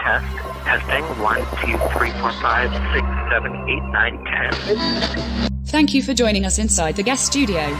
test. Testing 1, 2, 3, 4, 5, 6, 7, 8, 9, 10. Thank you for joining us inside the guest studio.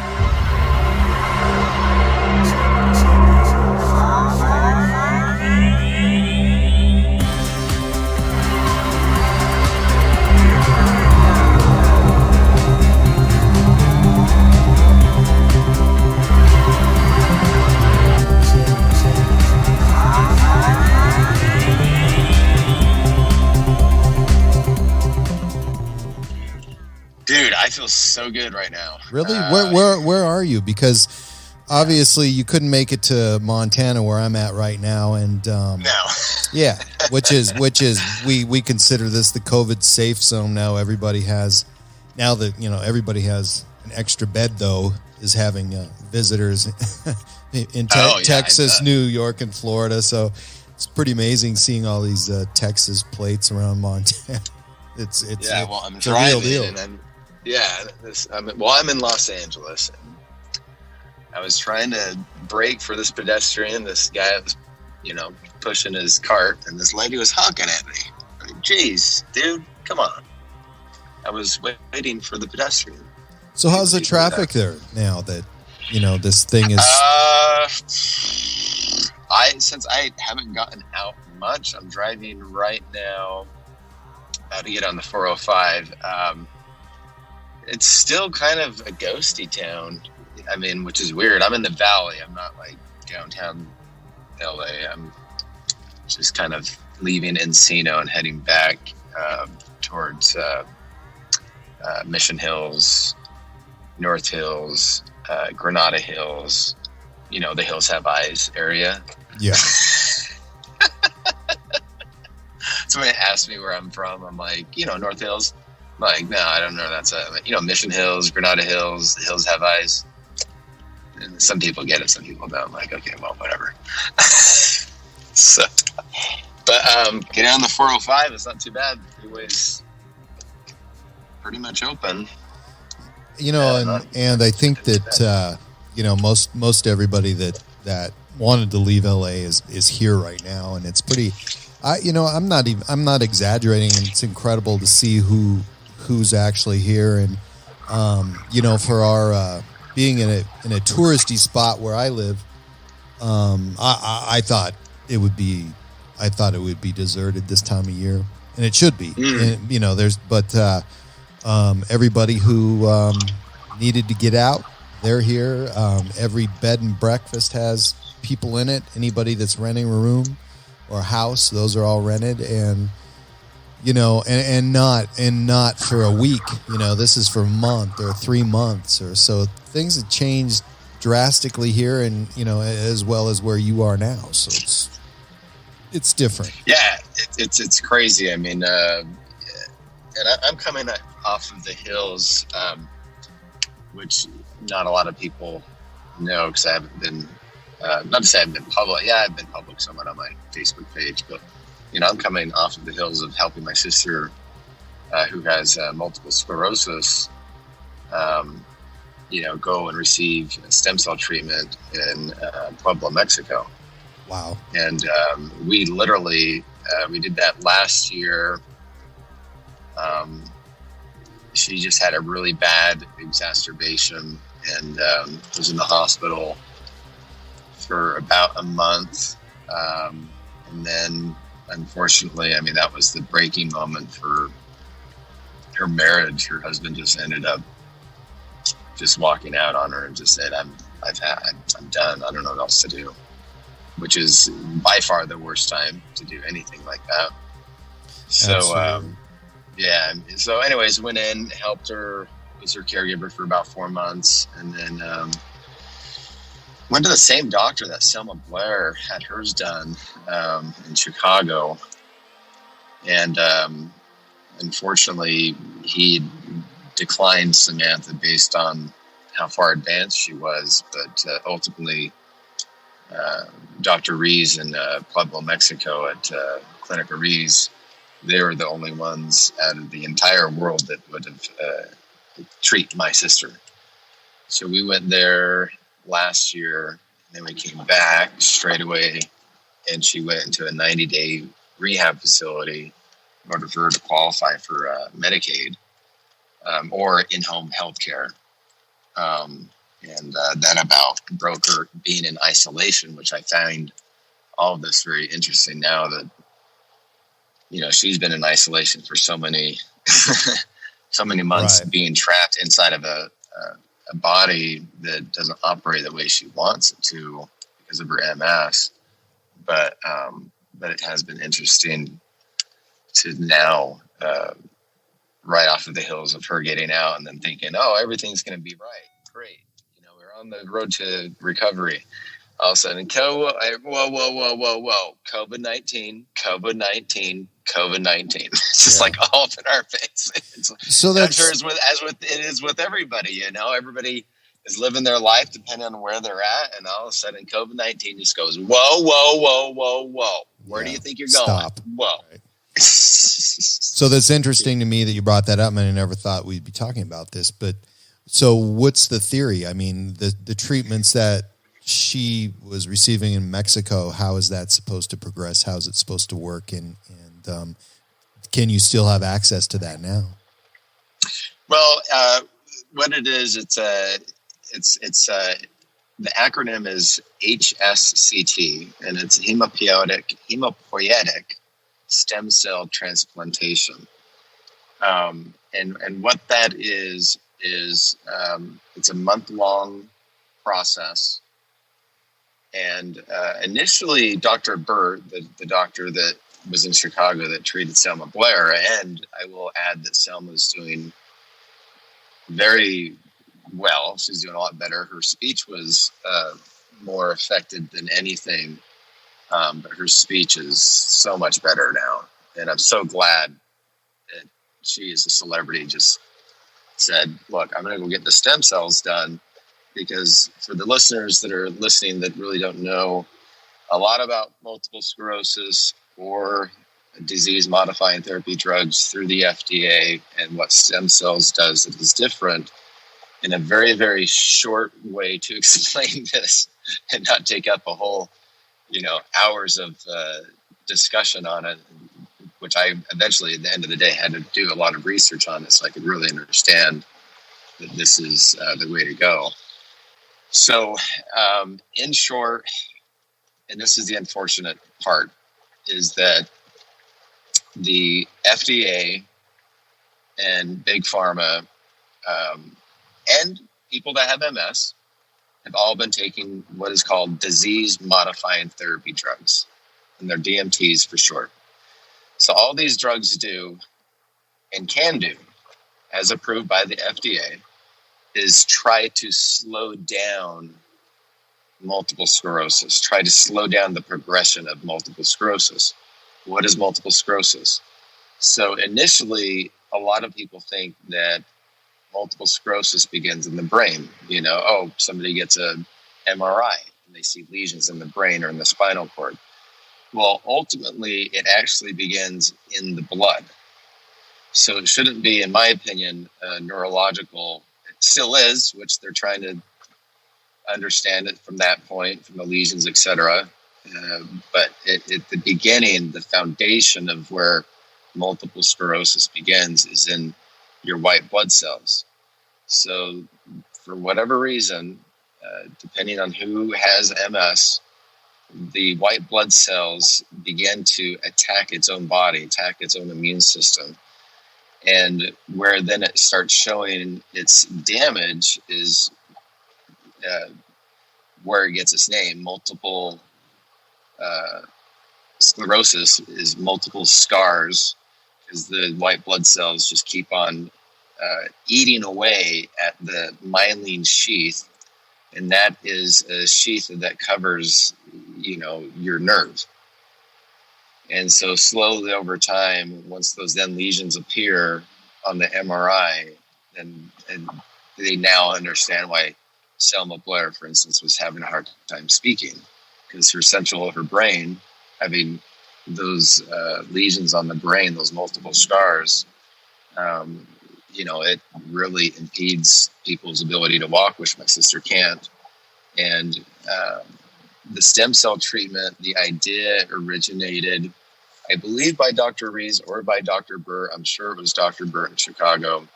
Dude, I feel so good right now. Really? Where are you? Because obviously you couldn't make it to Montana where I'm at right now, and no. Yeah, which is we consider this the COVID safe zone now. Everybody has everybody has an extra bed though. Is having visitors in Texas, New York, and Florida. So it's pretty amazing seeing all these Texas plates around Montana. It's I'm a driving real deal. and I'm in Los Angeles. And I was trying to brake for this pedestrian. This guy was, pushing his cart, and this lady was honking at me. Like, jeez, dude, come on. I was waiting for the pedestrian. So how's the traffic there now that this thing is? Since I haven't gotten out much, I'm driving right now. About to get on the 405. It's still kind of a ghosty town. I mean, which is weird. I'm in the valley. I'm not like downtown LA. I'm just kind of leaving Encino and heading back towards Mission Hills, North Hills, Granada Hills. The Hills Have Eyes area. Yeah. Somebody asked me where I'm from. I'm like, North Hills. I'm like, no, I don't know. That's Mission Hills, Granada Hills, the Hills Have Eyes. And some people get it, some people don't. I'm like, okay, well, whatever. But getting on the 405 is not too bad. The freeway's pretty much open. And I think that most everybody that wanted to leave LA is here right now, and it's pretty. I'm not exaggerating, and it's incredible to see who's actually here, and for our being in a touristy spot where I live, I thought it would be deserted this time of year, and it should be. And, everybody who needed to get out, they're here. Every bed and breakfast has people in it. Anybody that's renting a room or a house, those are all rented, and and not for a week. This is for a month or 3 months or so. Things have changed drastically here, and as well as where you are now. So it's different. Yeah, it's crazy. I mean, and I'm coming off of the hills, which not a lot of people know because I haven't been. Not to say I've been public. Yeah, I've been public somewhat on my Facebook page, but I'm coming off of the hills of helping my sister, who has multiple sclerosis, go and receive stem cell treatment in Puebla, Mexico. Wow! And we literally we did that last year. She just had a really bad exacerbation and was in the hospital for about a month, and then unfortunately, that was the breaking moment for her marriage. Her husband just ended up just walking out on her and just said, I'm done. I don't know what else to do," which is by far the worst time to do anything like that. So, yeah. So anyways, went in, helped her, was her caregiver for about 4 months, and then, went to the same doctor that Selma Blair had hers done in Chicago. And unfortunately, he declined Samantha based on how far advanced she was. But ultimately, Dr. Rees in Puebla, Mexico at Clinic Rees, they were the only ones out of the entire world that would have treat my sister. So we went there last year, and then we came back straight away, and she went into a 90-day rehab facility in order for her to qualify for Medicaid or in-home health care. And that about broke her being in isolation, which I find all of this very interesting now that, she's been in isolation for so many months, Right. being trapped inside of a body that doesn't operate the way she wants it to because of her MS. But it has been interesting to now, right off of the heels of her getting out and then thinking, oh, everything's going to be right. Great. We're on the road to recovery. All of a sudden, whoa. COVID-19. It's just like all up in our face. So that's, I'm sure it is with everybody, everybody is living their life depending on where they're at. And all of a sudden COVID-19 just goes, whoa. Where do you think you're going? Stop. Whoa. Right. So that's interesting to me that you brought that up, and I never thought we'd be talking about this. But so what's the theory? I mean, the treatments that she was receiving in Mexico, how is that supposed to progress? How is it supposed to work? And can you still have access to that now? Well, what it is, the acronym is HSCT, and it's hematopoietic stem cell transplantation. And what that is it's a month-long process. And initially, Dr. Burt, the doctor that was in Chicago that treated Selma Blair, and I will add that Selma's doing very well. She's doing a lot better. Her speech was more affected than anything, but her speech is so much better now. And I'm so glad that she, as a celebrity, just said, look, I'm going to go get the stem cells done. Because for the listeners that are listening that really don't know a lot about multiple sclerosis or disease-modifying therapy drugs through the FDA and what stem cells does that is different, in a very, very short way to explain this and not take up a whole, hours of discussion on it, which I eventually, at the end of the day, had to do a lot of research on it so I could really understand that this is the way to go. So, in short, and this is the unfortunate part, is that the FDA and Big Pharma and people that have MS have all been taking what is called disease-modifying therapy drugs, and they're DMTs for short. So all these drugs do and can do, as approved by the FDA, is try to slow down multiple sclerosis, try to slow down the progression of multiple sclerosis. What is multiple sclerosis? So initially, a lot of people think that multiple sclerosis begins in the brain. Somebody gets a MRI and they see lesions in the brain or in the spinal cord. Well, ultimately, it actually begins in the blood. So it shouldn't be, in my opinion, neurological. Still is, which they're trying to understand it from that point, from the lesions, etc. But at the beginning, the foundation of where multiple sclerosis begins is in your white blood cells. So for whatever reason, depending on who has MS, the white blood cells begin to attack its own body, attack its own immune system. And where then it starts showing its damage is where it gets its name. Multiple sclerosis is multiple scars, because the white blood cells just keep on eating away at the myelin sheath. And that is a sheath that covers, your nerve. And so slowly over time, once those then lesions appear on the MRI, and they now understand why Selma Blair, for instance, was having a hard time speaking, because her brain, having those lesions on the brain, those multiple scars, it really impedes people's ability to walk, which my sister can't. And the stem cell treatment, the idea originated I believe by Dr. Rees or by Dr. Burr. I'm sure it was Dr. Burr in Chicago.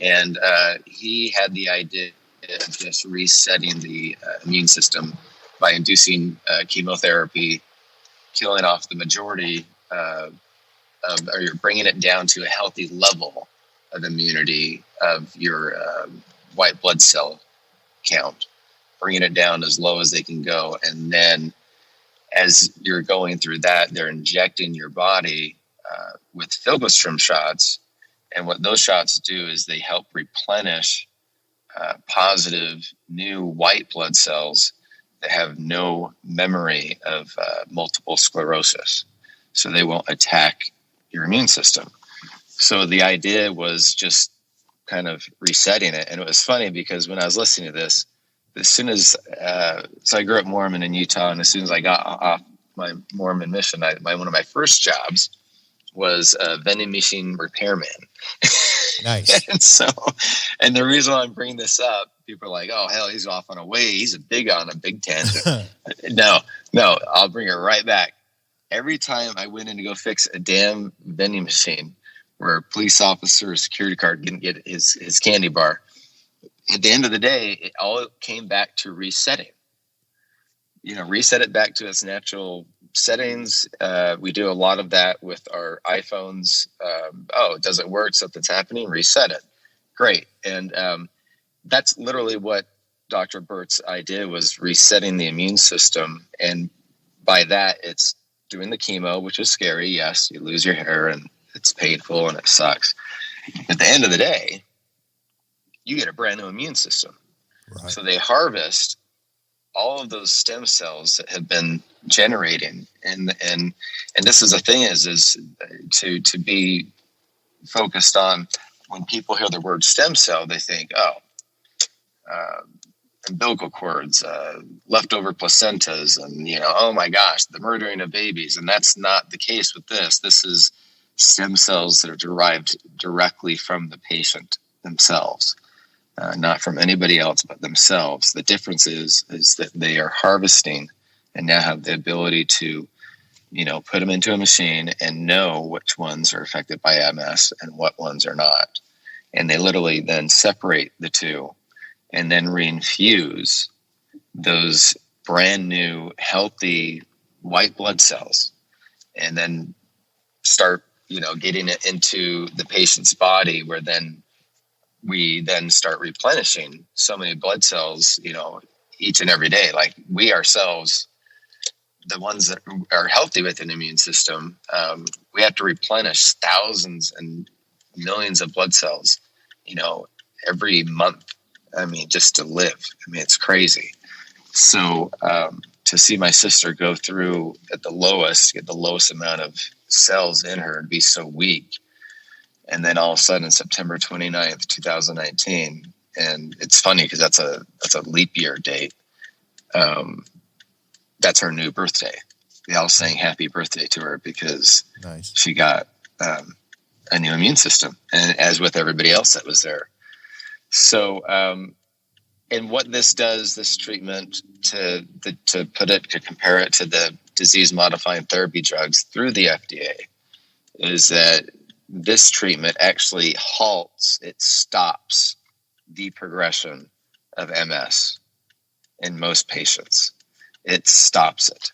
And he had the idea of just resetting the immune system by inducing chemotherapy, killing off the majority or you're bringing it down to a healthy level of immunity of your white blood cell count, bringing it down as low as they can go. And then as you're going through that, they're injecting your body with Filbostrom shots. And what those shots do is they help replenish positive new white blood cells that have no memory of multiple sclerosis. So they won't attack your immune system. So the idea was just kind of resetting it. And it was funny because when I was listening to this, as soon as, so I grew up Mormon in Utah, and as soon as I got off my Mormon mission, one of my first jobs was a vending machine repairman. Nice. and the reason I'm bringing this up, people are like, oh, hell, he's off on a way. He's on a big tangent. No, I'll bring it right back. Every time I went in to go fix a damn vending machine where a police officer or security guard didn't get his candy bar, at the end of the day, it all came back to resetting. Reset it back to its natural settings. We do a lot of that with our iPhones. It doesn't work, something's happening, reset it. Great. And that's literally what Dr. Burt's idea was, resetting the immune system. And by that, it's doing the chemo, which is scary. Yes, you lose your hair and it's painful and it sucks. At the end of the day, you get a brand new immune system. Right. So they harvest all of those stem cells that have been generating. And this is the thing is to be focused on, when people hear the word stem cell, they think, umbilical cords, leftover placentas, and, oh my gosh, the murdering of babies. And that's not the case with this. This is stem cells that are derived directly from the patient themselves. Not from anybody else but themselves. The difference is that they are harvesting and now have the ability to, put them into a machine and know which ones are affected by MS and what ones are not. And they literally then separate the two and then reinfuse those brand new, healthy white blood cells, and then start, getting it into the patient's body, where then we then start replenishing so many blood cells, each and every day. Like we ourselves, the ones that are healthy with an immune system, we have to replenish thousands and millions of blood cells, every month. Just to live. It's crazy. So to see my sister go through get the lowest amount of cells in her and be so weak. And then all of a sudden, September 29th, 2019, and it's funny because that's a leap year date. That's her new birthday. They all sang happy birthday to her because she got a new immune system, and as with everybody else that was there. So, and what this does, this treatment, to compare it to the disease-modifying therapy drugs through the FDA, is that this treatment actually stops the progression of MS in most patients. It stops it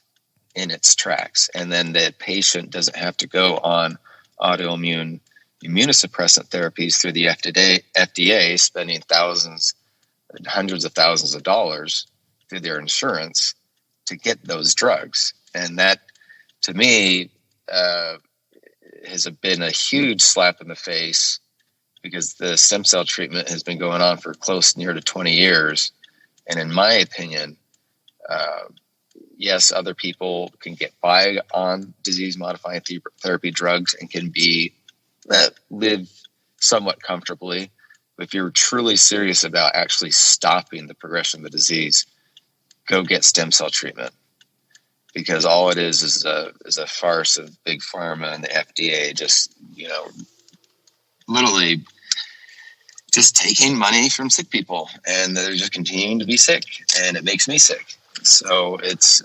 in its tracks. And then the patient doesn't have to go on autoimmune immunosuppressant therapies through the FDA, spending hundreds of thousands of dollars through their insurance to get those drugs. And that, to me, has been a huge slap in the face, because the stem cell treatment has been going on for near to 20 years. And in my opinion, yes, other people can get by on disease-modifying therapy drugs and can live somewhat comfortably. But if you're truly serious about actually stopping the progression of the disease, go get stem cell treatment. Because all it is a farce of big pharma and the FDA just, literally just taking money from sick people, and they're just continuing to be sick, and it makes me sick. So it's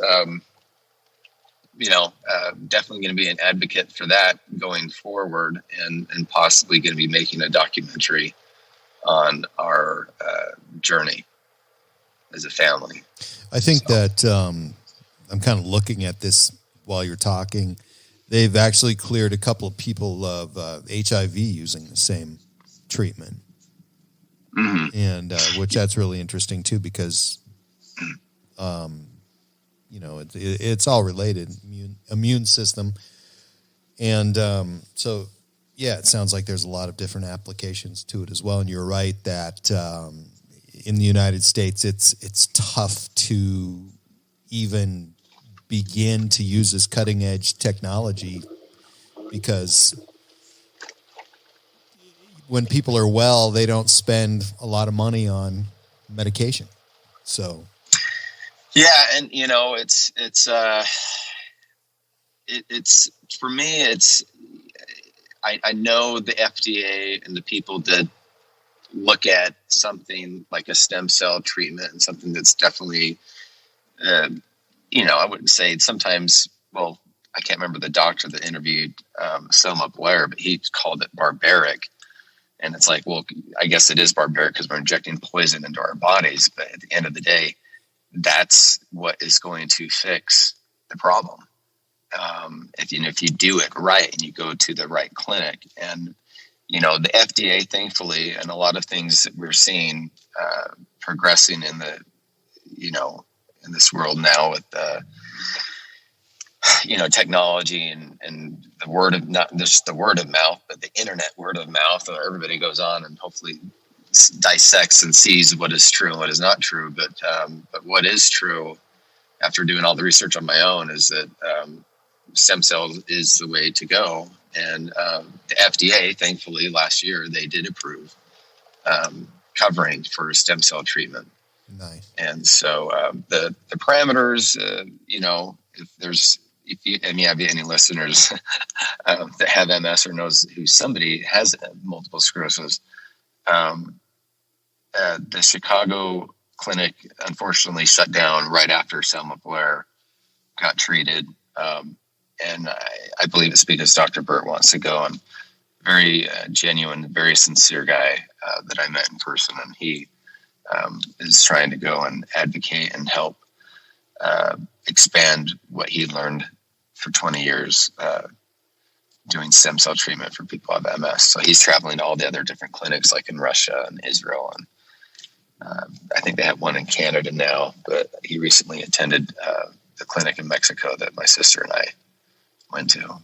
definitely going to be an advocate for that going forward, and possibly going to be making a documentary on our journey as a family. I think that I'm kind of looking at this while you're talking. They've actually cleared a couple of people of HIV using the same treatment. Mm-hmm. And which that's really interesting too, because it's all related, immune system. And so, yeah, it sounds like there's a lot of different applications to it as well. And you're right that in the United States, it's tough to even begin to use this cutting edge technology, because when people are well, they don't spend a lot of money on medication. So, yeah. And it's for me, I know the FDA and the people that look at something like a stem cell treatment and something that's definitely, I wouldn't say sometimes, well, I can't remember the doctor that interviewed Selma Blair, but he called it barbaric. And it's like, well, I guess it is barbaric because we're injecting poison into our bodies. But at the end of the day, that's what is going to fix the problem. If you do it right and you go to the right clinic. And, the FDA, thankfully, and a lot of things that we're seeing progressing in the, in this world now with technology and the word of, not just the word of mouth, but the internet word of mouth, or everybody goes on and hopefully dissects and sees what is true and what is not true. But what is true, after doing all the research on my own, is that stem cells is the way to go. And the FDA, thankfully, last year, they did approve covering for stem cell treatment. Nice. And so the parameters, if you have any listeners that have MS or knows who somebody has multiple sclerosis, the Chicago clinic unfortunately shut down right after Selma Blair got treated. And I believe it's because Dr. Burt wants to go, and very genuine, very sincere guy that I met in person. And he is trying to go and advocate and help expand what he learned for 20 years doing stem cell treatment for people who have MS. So he's traveling to all the other different clinics, like in Russia and Israel. And I think they have one in Canada now, but he recently attended the clinic in Mexico that my sister and I went to.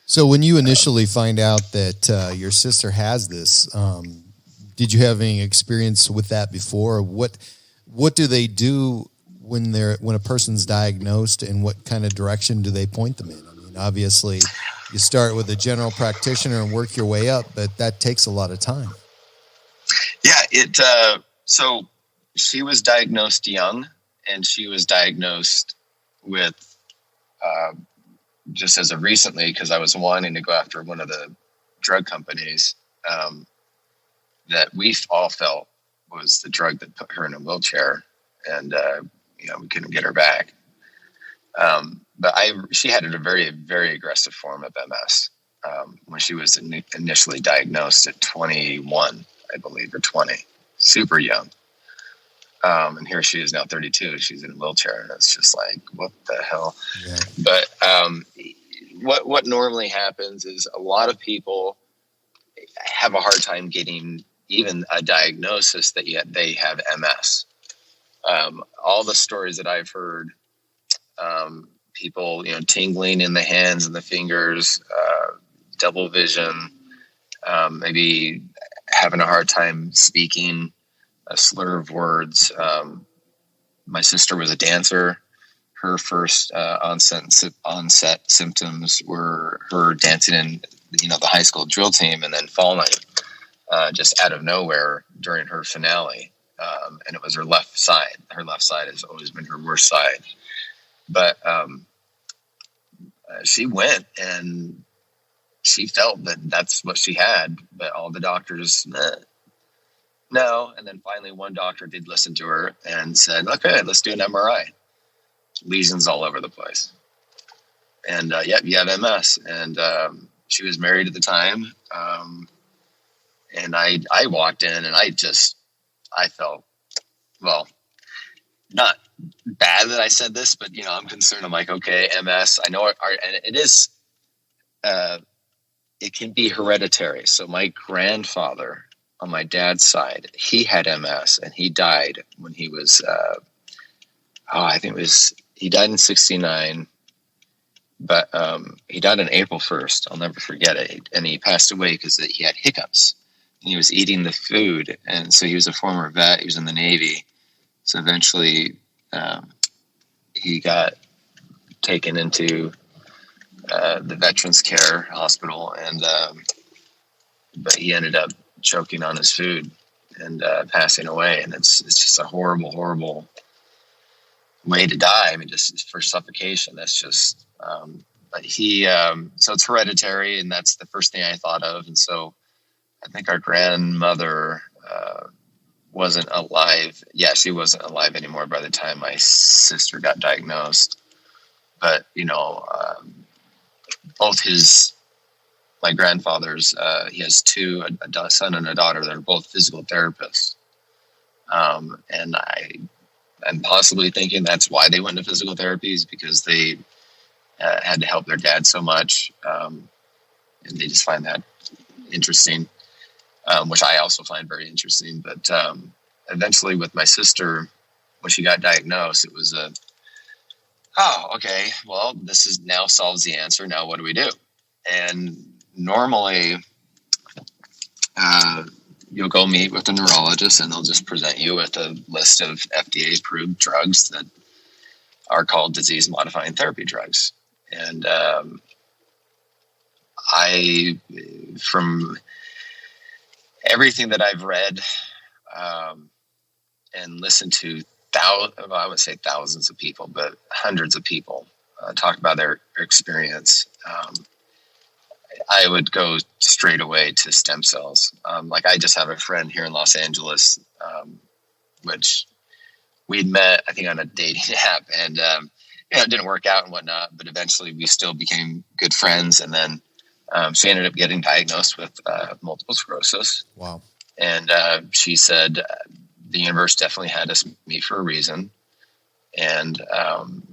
So when you initially find out that your sister has this, did you have any experience with that before? What do they do when a person's diagnosed, and what kind of direction do they point them in? I mean, obviously you start with a general practitioner and work your way up, but that takes a lot of time. Yeah. So she was diagnosed young, and she was diagnosed with, just as of recently, because I was wanting to go after one of the drug companies that we all felt was the drug that put her in a wheelchair, and we couldn't get her back. But she had a very, very aggressive form of MS when she was initially diagnosed at 21, I believe, or 20, super young. And here she is now 32. She's in a wheelchair, and it's just like, what the hell? Yeah. But what normally happens is a lot of people have a hard time getting even a diagnosis that yet they have MS. All the stories that I've heard, people, tingling in the hands and the fingers, double vision, maybe having a hard time speaking, a slur of words. My sister was a dancer. Her first onset symptoms were her dancing in, the high school drill team, and then falling just out of nowhere during her finale. And it was her left side. Her left side has always been her worst side. But she went, and she felt that that's what she had, but all the doctors, no. And then finally one doctor did listen to her and said, okay, let's do an MRI. Lesions all over the place. And you have MS. And she was married at the time. And I walked in and I felt, well, not bad that I said this, but I'm concerned. I'm like, okay, MS. I know and it is, it can be hereditary. So my grandfather on my dad's side, he had MS and he died when he was, he died in 1969, but he died on April 1st. I'll never forget it. And he passed away because he had hiccups and he was eating the food. And so he was a former vet. He was in the Navy. So eventually he got taken into the Veterans Care Hospital, and but he ended up choking on his food and passing away. And it's just a horrible, horrible way to die. I mean, just for suffocation. That's just. But he, so it's hereditary, and that's the first thing I thought of. And so I think our grandmother wasn't alive. Yeah, she wasn't alive anymore by the time my sister got diagnosed. But, both my grandfather's, he has two, a son and a daughter that are both physical therapists. And I'm possibly thinking that's why they went to physical therapies, because they had to help their dad so much. And they just find that interesting, which I also find very interesting. But eventually with my sister, when she got diagnosed, it was okay, well, this is now solves the answer. Now what do we do? And normally you'll go meet with a neurologist and they'll just present you with a list of FDA approved drugs that are called disease modifying therapy drugs. And from everything that I've read and listened to, I would say thousands of people, but hundreds of people talk about their experience. I would go straight away to stem cells. Like I just have a friend here in Los Angeles, which we'd met, I think, on a dating app, and it didn't work out and whatnot, but eventually we still became good friends. And then she ended up getting diagnosed with multiple sclerosis. Wow. And she said the universe definitely had us meet for a reason. And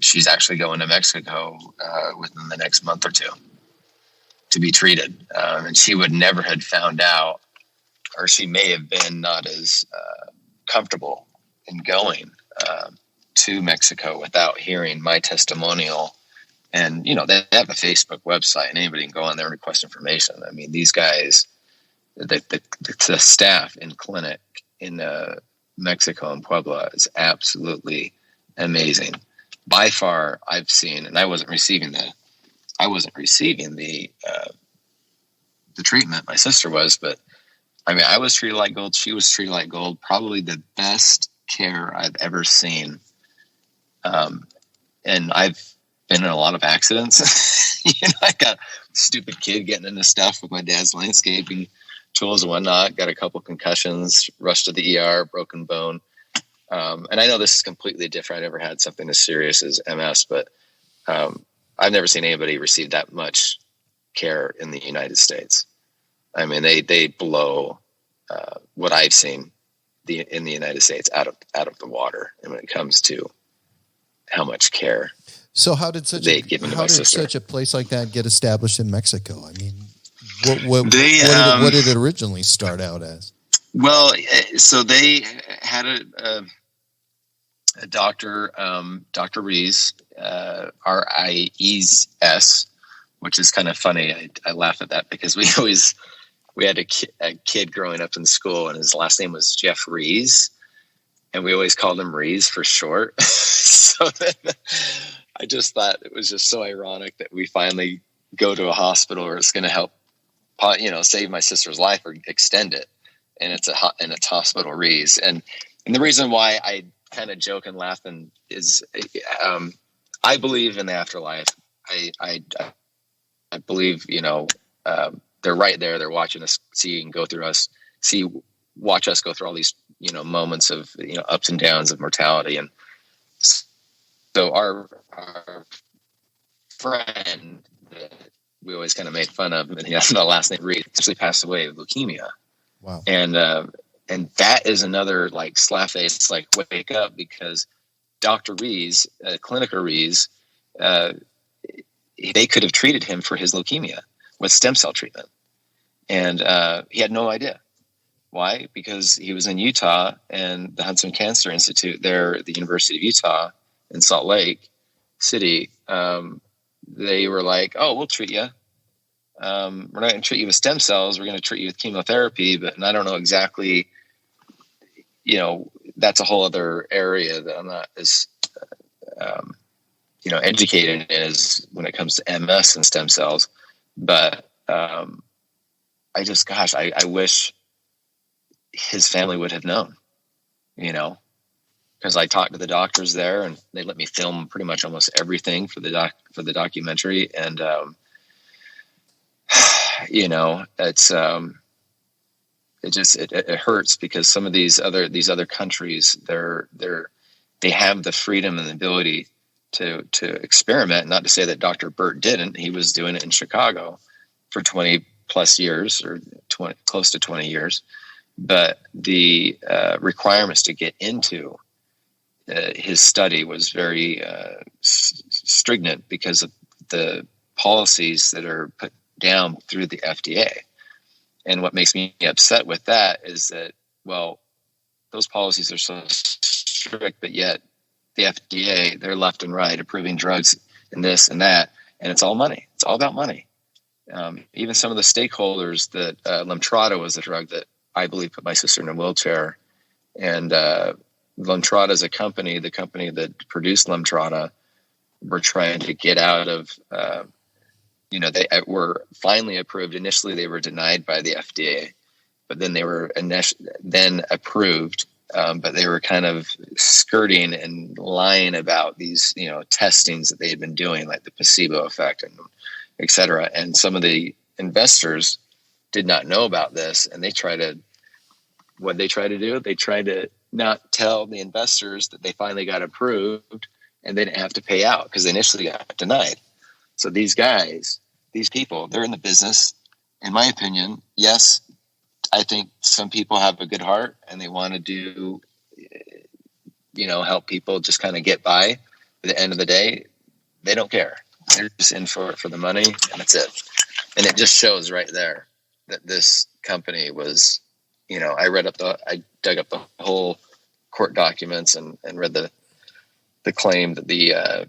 she's actually going to Mexico within the next month or two to be treated. And she would never had found out, or she may have been not as comfortable in going to Mexico without hearing my testimonial. And, they have a Facebook website and anybody can go on there and request information. I mean, these guys, the staff in clinic in Mexico and Puebla is absolutely amazing. By far, I've seen, and I wasn't receiving the treatment. My sister was, but I mean, I was treated like gold. She was treated like gold. Probably the best care I've ever seen. And I've been in a lot of accidents. I got a stupid kid getting into stuff with my dad's landscaping tools and whatnot. Got a couple concussions, rushed to the ER, broken bone. And I know this is completely different. I never had something as serious as MS, but I've never seen anybody receive that much care in the United States. I mean, they blow what I've seen in the United States out of the water. And when it comes to how much care. So how did such a place like that get established in Mexico? I mean, what did it originally start out as? Well, so they had a doctor, Dr. Rees, R-I-E-S, which is kind of funny. I laugh at that because we had a kid growing up in school and his last name was Jeff Rees. And we always called him Rees for short. So then I just thought it was just so ironic that we finally go to a hospital where it's going to help, save my sister's life or extend it. And it's hospital Rees. And the reason why I kind of joke and laugh is I believe in the afterlife. I believe, they're right there. They're watching us watch us go through all these, moments of, ups and downs of mortality. And so our friend that we always kind of made fun of, and he has the last name Reed, actually passed away of leukemia. Wow. And that is another like slap face, like wake up, because Dr. Rees, Clinical Rees, they could have treated him for his leukemia with stem cell treatment. And he had no idea. Why? Because he was in Utah, and the Hudson Cancer Institute there at the University of Utah in Salt Lake City, they were like, oh, we'll treat you. We're not going to treat you with stem cells. We're going to treat you with chemotherapy. And I don't know exactly, that's a whole other area that I'm not as, educated in as when it comes to MS and stem cells. But I wish his family would have known, because I talked to the doctors there, and they let me film pretty much almost everything for the documentary. And, it's, it hurts, because some of these other countries, they have the freedom and the ability to experiment. Not to say that Dr. Burt didn't. He was doing it in Chicago for 20 plus years, or close to 20 years. But the requirements to get into his study was very stringent because of the policies that are put down through the FDA. And what makes me upset with that is that, well, those policies are so strict, but yet the FDA, they're left and right approving drugs and this and that, and it's all money. It's all about money. Even some of the stakeholders that Lemtrada was a drug that I believe put my sister in a wheelchair, and Lemtrada is the company that produced Lemtrada, were trying to get out of, they were finally approved. Initially, they were denied by the FDA, but then they were then approved. But they were kind of skirting and lying about these, testings that they had been doing, like the placebo effect and et cetera. And some of the investors did not know about this, and they tried to not tell the investors that they finally got approved, and they didn't have to pay out because they initially got denied. So these people, they're in the business. In my opinion, yes, I think some people have a good heart and they want to do, help people just kind of get by. At the end of the day, they don't care. They're just in for the money, and that's it. And it just shows right there that this company was, I dug up the whole court documents and read the claim that the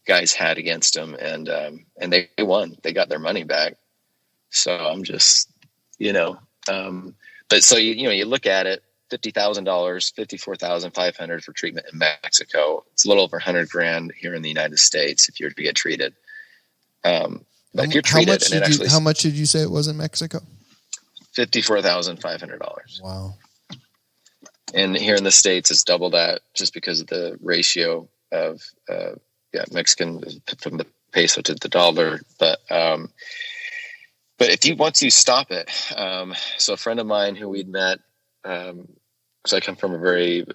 guys had against them, and they won. They got their money back. So I'm just, but so you look at it, $50,000, $54,500 for treatment in Mexico. It's a little over $100,000 here in the United States if you're to get treated. But if you're treated, how much did you say it was in Mexico? $54,500. Wow. And here in the States, it's double that, just because of the ratio of Mexican from the peso to the dollar. But once you stop it, so a friend of mine who we'd met, because I come from a very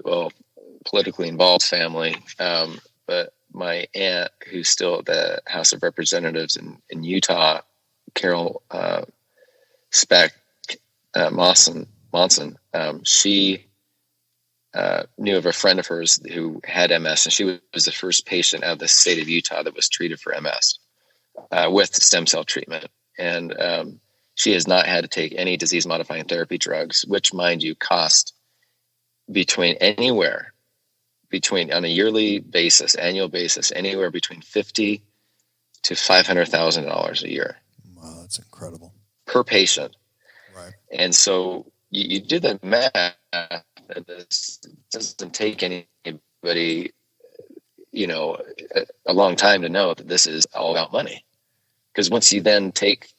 politically involved family, but my aunt, who's still at the House of Representatives in Utah, Carol Speck Monson, she knew of a friend of hers who had MS, and she was the first patient out of the state of Utah that was treated for MS with stem cell treatment. And she has not had to take any disease-modifying therapy drugs, which, mind you, cost on a yearly basis, annual basis, anywhere between $50,000 to $500,000 a year. Wow, that's incredible. Per patient. Right. And so you do the math, and this doesn't take anybody, a long time to know that this is all about money. Because once you then take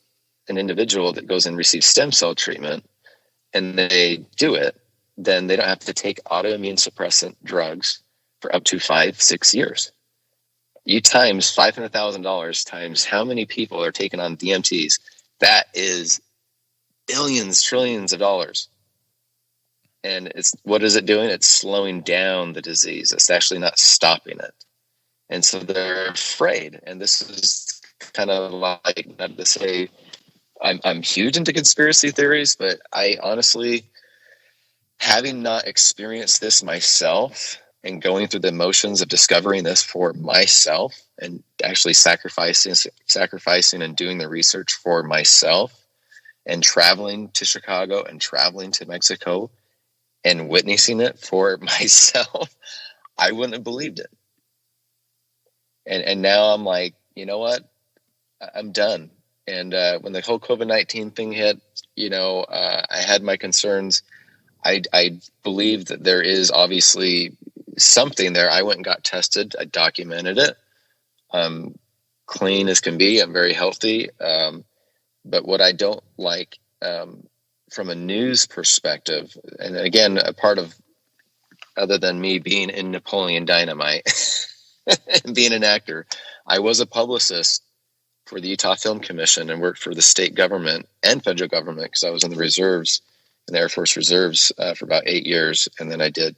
an individual that goes and receives stem cell treatment and they do it, then they don't have to take autoimmune suppressant drugs for up to 5-6 years. You times $500,000 times how many people are taking on DMTs, that is billions, trillions of dollars. And what is it doing? It's slowing down the disease. It's actually not stopping it. And so they're afraid. And this is kind of like, not to say I'm huge into conspiracy theories, but I honestly, having not experienced this myself and going through the motions of discovering this for myself and actually sacrificing and doing the research for myself and traveling to Chicago and traveling to Mexico and witnessing it for myself, I wouldn't have believed it. And now I'm like, you know what? I'm done. And when the whole COVID-19 thing hit, I had my concerns. I believe that there is obviously something there. I went and got tested. I documented it. I'm clean as can be. I'm very healthy. But what I don't like from a news perspective, and again, a part of, other than me being in Napoleon Dynamite and being an actor, I was a publicist for the Utah Film Commission and worked for the state government and federal government because I was in the reserves, in the Air Force Reserves for about 8 years. And then I did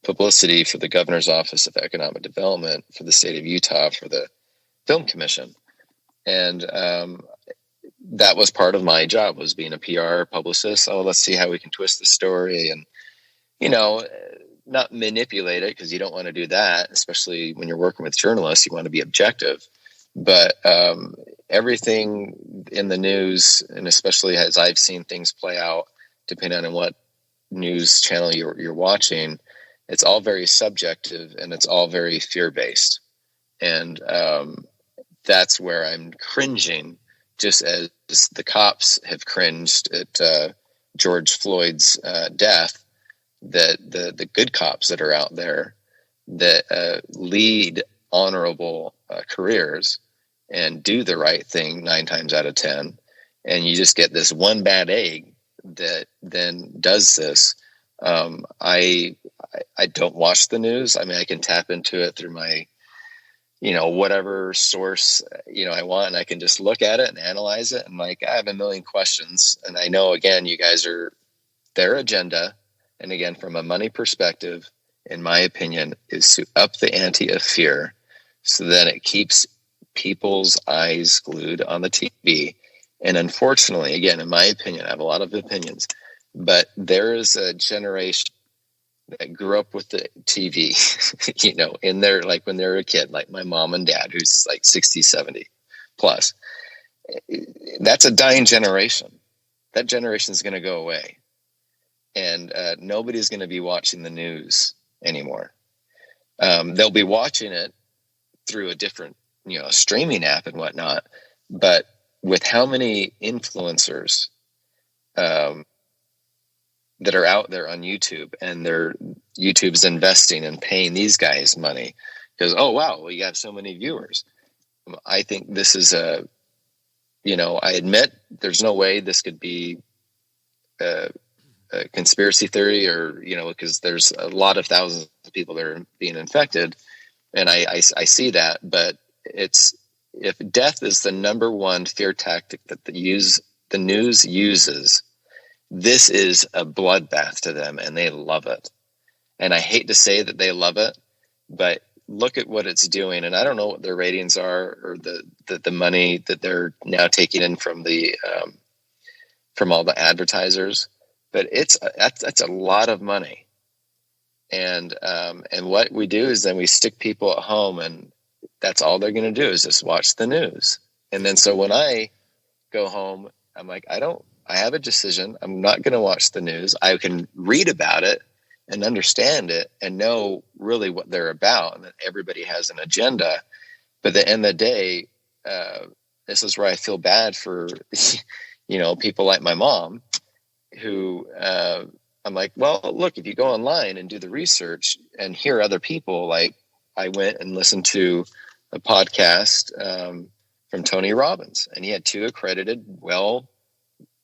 publicity for the Governor's Office of Economic Development for the state of Utah for the Film Commission. And that was part of my job, was being a PR publicist. Oh, let's see how we can twist the story and, not manipulate it, because you don't want to do that, especially when you're working with journalists. You want to be objective. But everything in the news, and especially as I've seen things play out, depending on what news channel you're watching, it's all very subjective and it's all very fear-based. And that's where I'm cringing, just as the cops have cringed at George Floyd's death, that the good cops that are out there that lead honorable careers and do the right thing 9 times out of 10, and you just get this one bad egg that then does this. I don't watch the news. I mean, I can tap into it through my, whatever source, I want, and I can just look at it and analyze it. And like, I have a million questions, and I know, again, you guys are their agenda. And again, from a money perspective, in my opinion, is to up the ante of fear so that it keeps people's eyes glued on the TV. And unfortunately, again, in my opinion, I have a lot of opinions, but there is a generation that grew up with the TV, in their, like when they were a kid, like my mom and dad, who's like 60, 70 plus. That's a dying generation. That generation is going to go away. And nobody's going to be watching the news anymore. They'll be watching it through a different, streaming app and whatnot. But with how many influencers that are out there on YouTube, and YouTube's investing and paying these guys money because, oh, wow, well, you have so many viewers. I think this is I admit there's no way this could be a conspiracy theory, or because there's a lot of thousands of people that are being infected, and I see that. But if death is the number one fear tactic that the news uses, this is a bloodbath to them, and they love it. And I hate to say that they love it, but look at what it's doing. And I don't know what their ratings are, or the money that they're now taking in from from all the advertisers. But that's a lot of money, and what we do is then we stick people at home, and that's all they're going to do is just watch the news. And then so when I go home, I'm like, I have a decision. I'm not going to watch the news. I can read about it and understand it and know really what they're about, and that everybody has an agenda. But at the end of the day, this is where I feel bad for people like my mom, who I'm like, well, look, if you go online and do the research and hear other people, like I went and listened to a podcast from Tony Robbins, and he had 2 accredited,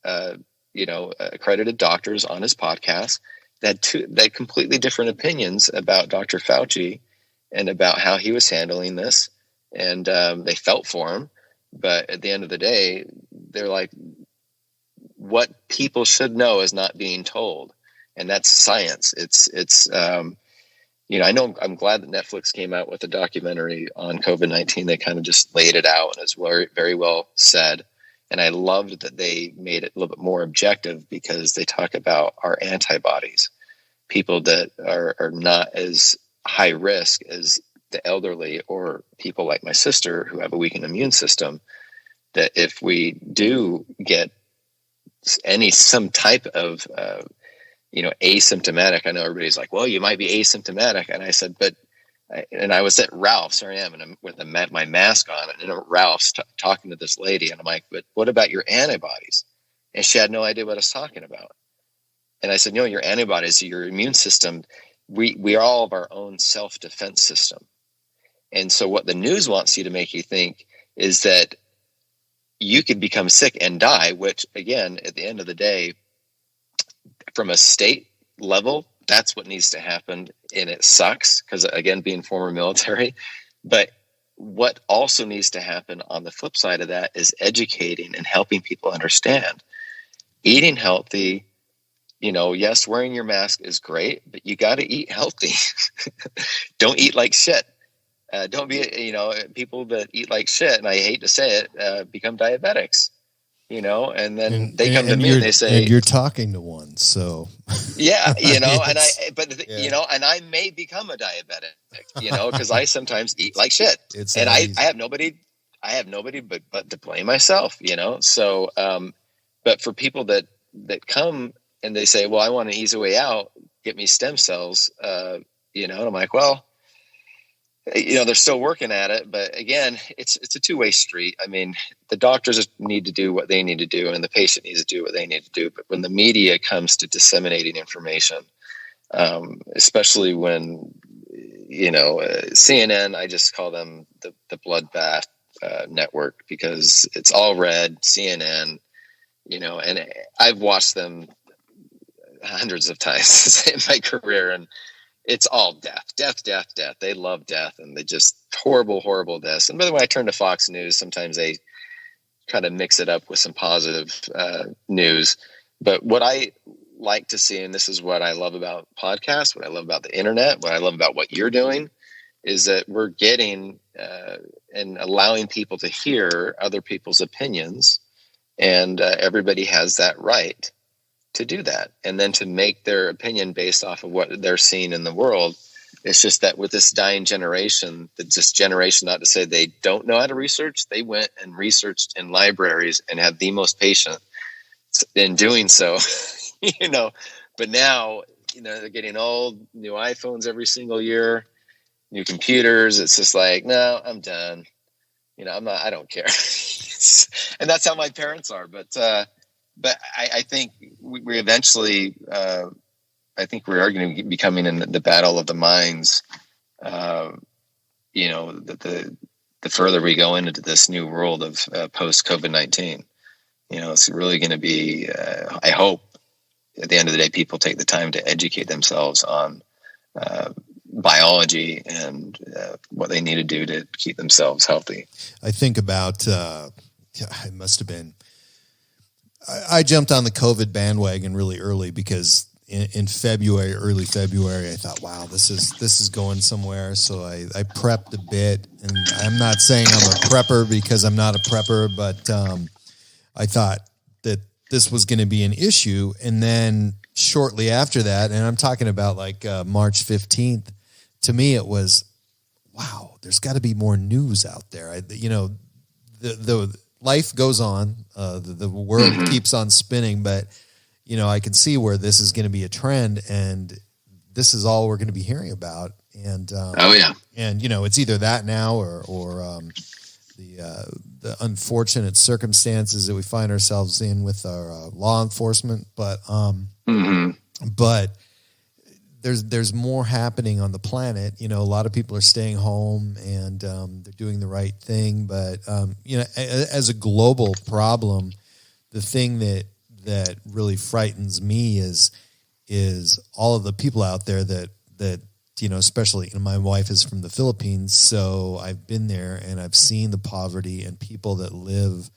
accredited doctors on his podcast that had completely different opinions about Dr. Fauci and about how he was handling this. And they felt for him. But at the end of the day, they're like, what people should know is not being told. And that's science. It's I know I'm glad that Netflix came out with a documentary on COVID-19. They kind of just laid it out, and it's very, very well said. And I loved that they made it a little bit more objective, because they talk about our antibodies, people that are not as high risk as the elderly or people like my sister who have a weakened immune system, that if we do get some type of, asymptomatic, I know everybody's like, well, you might be asymptomatic. And I said, and I was at Ralph's, here I am, and I'm with my mask on, and Ralph's talking to this lady, and I'm like, but what about your antibodies? And she had no idea what I was talking about. And I said, your antibodies, your immune system, we are all of our own self-defense system. And so what the news wants you to make you think is that you could become sick and die, which, again, at the end of the day, from a state level, that's what needs to happen. And it sucks because, again, being former military. But what also needs to happen on the flip side of that is educating and helping people understand. Eating healthy, yes, wearing your mask is great, but you got to eat healthy. Don't eat like shit. Don't be, people that eat like shit, and I hate to say it, become diabetics. And then they come to me and they say, and you're talking to one. So yeah, and I may become a diabetic, because I sometimes eat like shit, and I have nobody but to blame myself, So, but for people that come and they say, well, I want an easy way out, get me stem cells, and I'm like, well, they're still working at it, but again, it's a two-way street. I mean, the doctors need to do what they need to do, and the patient needs to do what they need to do. But when the media comes to disseminating information, especially when, CNN, I just call them the bloodbath network, because it's all red, CNN, and I've watched them hundreds of times in my career, and it's all death. They love death, and they just horrible deaths. And by the way, I turn to Fox News. Sometimes they kind of mix it up with some positive news. But what I like to see, and this is what I love about podcasts, what I love about the internet, what I love about what you're doing, is that we're getting and allowing people to hear other people's opinions, and everybody has that right to do that, and then to make their opinion based off of what they're seeing in the world. It's just that with this dying generation, not to say they don't know how to research, they went and researched in libraries and had the most patience in doing so, but now, they're getting old, new iPhones every single year, new computers. It's just like, no, I'm done. I don't care. And that's how my parents are. But I think we eventually, I think we are going to be becoming in the battle of the minds. The further we go into this new world of post COVID-19, it's really going to be. I hope at the end of the day, people take the time to educate themselves on biology and what they need to do to keep themselves healthy. I think about it must have been. I jumped on the COVID bandwagon really early because in February, early February, I thought, wow, this is going somewhere. So I prepped a bit, and I'm not saying I'm a prepper because I'm not a prepper, but I thought that this was going to be an issue. And then shortly after that, and I'm talking about like March 15th, to me it was, wow, there's got to be more news out there. The life goes on, the world keeps on spinning, but I can see where this is going to be a trend, and this is all we're going to be hearing about. And and it's either that now or the unfortunate circumstances that we find ourselves in with our law enforcement, but there's more happening on the planet. A lot of people are staying home and they're doing the right thing. But, as a global problem, the thing that really frightens me is all of the people out there that especially my wife is from the Philippines. So I've been there and I've seen the poverty and people that live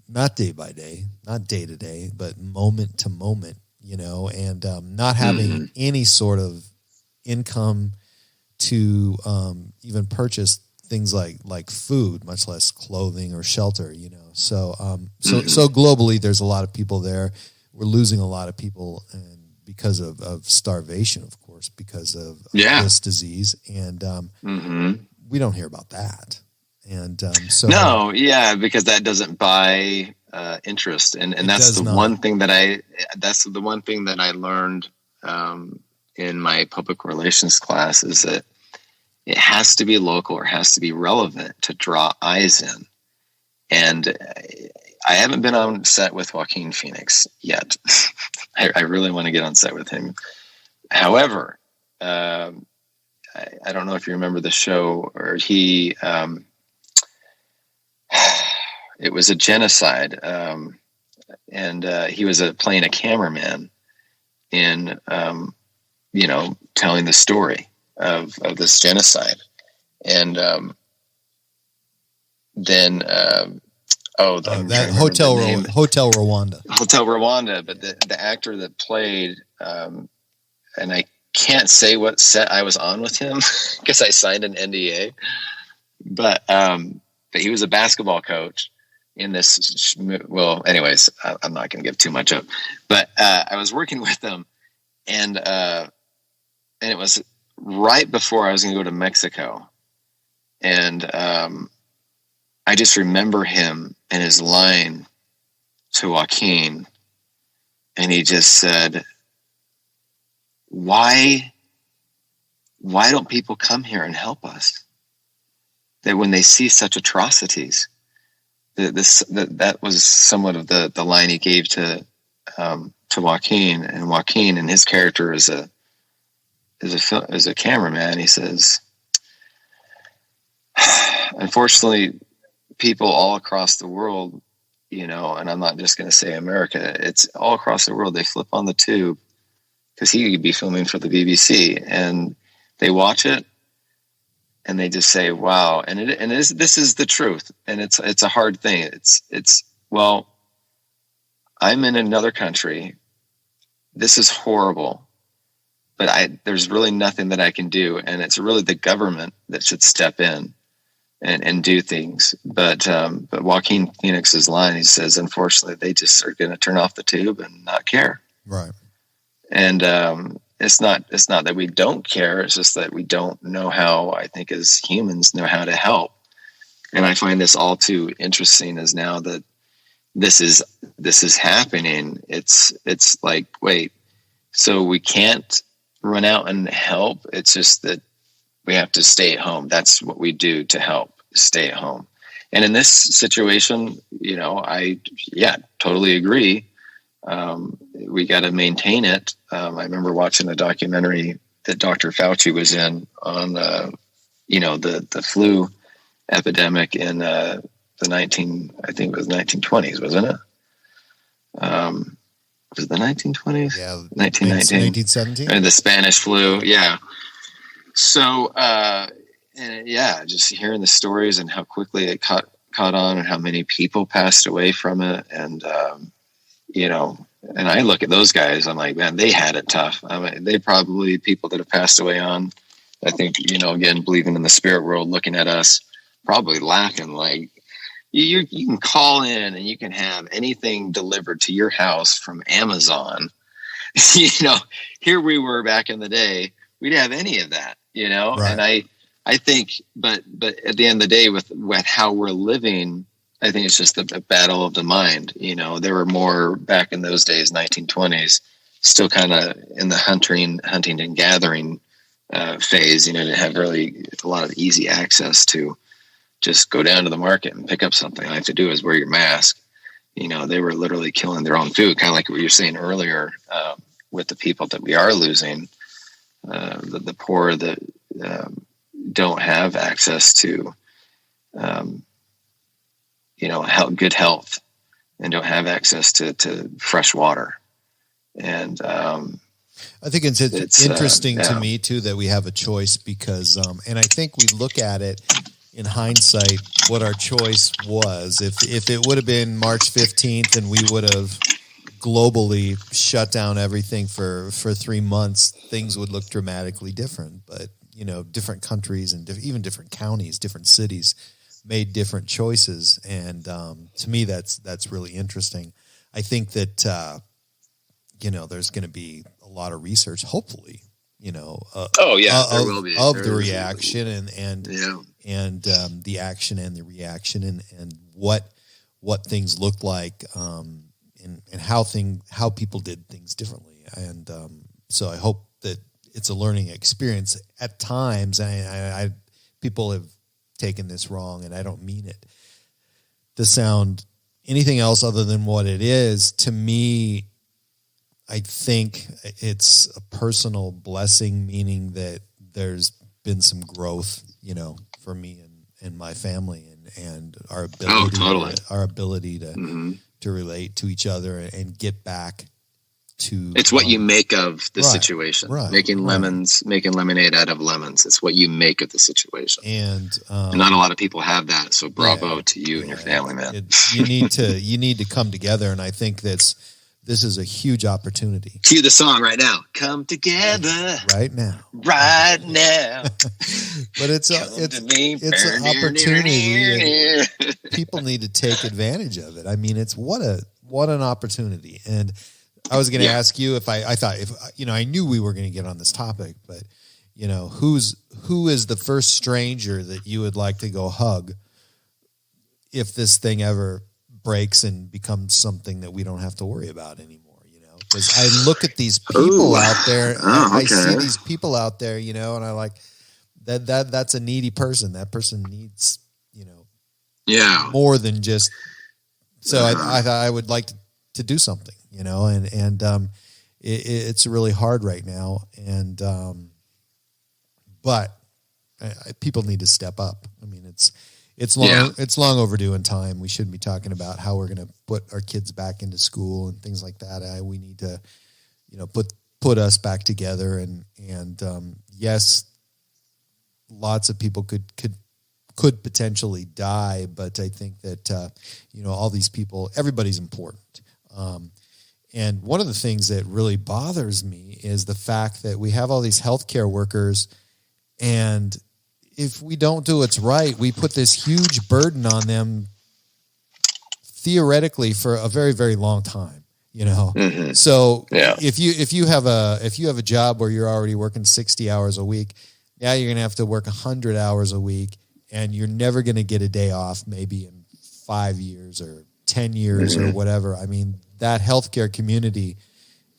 not day by day, not day to day, but moment to moment. And not having any sort of income to even purchase things like food, much less clothing or shelter, you know. So so globally, there's a lot of people there. We're losing a lot of people, and because of starvation, of course, because of this disease, and we don't hear about that. And because that doesn't buy interest, and that's the one thing that I learned in my public relations class, is that it has to be local or has to be relevant to draw eyes in. And I haven't been on set with Joaquin Phoenix yet. I really want to get on set with him. However, I don't know if you remember the show, or he, it was a genocide. And he was playing a cameraman in, telling the story of this genocide. And then that Hotel Rwanda. But the actor that played, and I can't say what set I was on with him because I signed an NDA, but he was a basketball coach in this. Well, anyways, I'm not going to give too much up, but I was working with them, and it was right before I was going to go to Mexico. And I just remember him and his line to Joaquin, and he just said, why don't people come here and help us? That when they see such atrocities, that was somewhat of the line he gave to Joaquin. And Joaquin, and his character is a cameraman, he says, unfortunately, people all across the world, and I'm not just going to say America, it's all across the world. They flip on the tube because he could be filming for the BBC, and they watch it and they just say, wow. And this is the truth. And it's a hard thing. Well, I'm in another country. This is horrible, but there's really nothing that I can do. And it's really the government that should step in and do things. But Joaquin Phoenix's line, he says, unfortunately, they just are going to turn off the tube and not care. Right. And it's not that we don't care. It's just that we don't know how, I think, as humans, know how to help. And I find this all too interesting, as now that this is happening. It's like, wait, so we can't run out and help. It's just that we have to stay at home. That's what we do to help, stay at home. And in this situation, I totally agree. We got to maintain it. I remember watching a documentary that Dr. Fauci was in on, the flu epidemic in the 1920s, wasn't it? Was it the 1920s? Yeah, 1919, 1917. The Spanish flu. Yeah. So, just hearing the stories and how quickly it caught on, and how many people passed away from it, and and I look at those guys, I'm like, man, they had it tough. I mean, they probably people that have passed away on, I think, again, believing in the spirit world, looking at us, probably laughing, like, you can call in and you can have anything delivered to your house from Amazon. Here we were back in the day, we didn't have any of that, Right. And I think, but at the end of the day, with how we're living, I think it's just a battle of the mind. There were more back in those days, 1920s, still kind of in the hunting and gathering phase, to have really a lot of easy access to just go down to the market and pick up something. All I have to do is wear your mask. They were literally killing their own food, kind of like what you were saying earlier, with the people that we are losing, the poor that don't have access to, good health, and don't have access to fresh water. And I think it's interesting to me too that we have a choice, because and I think we look at it in hindsight what our choice was. If it would have been March 15th and we would have globally shut down everything for 3 months, things would look dramatically different. But, different countries and even different counties, different cities made different choices. And to me, that's really interesting. I think that, there's going to be a lot of research, hopefully, there will be. Of the reaction and the action and the reaction and what things look like, and how people did things differently. And so I hope that it's a learning experience at times. I people have taken this wrong, and I don't mean it to sound anything else other than what it is. To me, I think it's a personal blessing, meaning that there's been some growth, for me and my family and our ability to relate to each other and get back to. It's what you make of the situation. Right, making lemonade out of lemons. It's what you make of the situation. And not a lot of people have that. So bravo to you and your family, man. You need to come together, and I think this is a huge opportunity. Cue the song right now. Come together. Right now. Right now. But it's an opportunity. People need to take advantage of it. I mean, it's what an opportunity. And I was going to ask you if I knew we were going to get on this topic, but who is the first stranger that you would like to go hug if this thing ever breaks and becomes something that we don't have to worry about anymore, because I look at these people out there, I see these people out there, and I like that's a needy person. That person needs, more than just, so I thought I would like to do something, and it's really hard right now. And, but people need to step up. I mean, it's long overdue in time. We shouldn't be talking about how we're going to put our kids back into school and things like that. We need to, put us back together. And yes, lots of people could potentially die, but I think that all these people, everybody's important. And one of the things that really bothers me is the fact that we have all these healthcare workers, and if we don't do what's right, we put this huge burden on them theoretically for a very, very long time, Mm-hmm. So if you have a job where you're already working 60 hours a week, now you're going to have to work 100 hours a week, and you're never going to get a day off, maybe in 5 years or 10 years or whatever. I mean, that healthcare community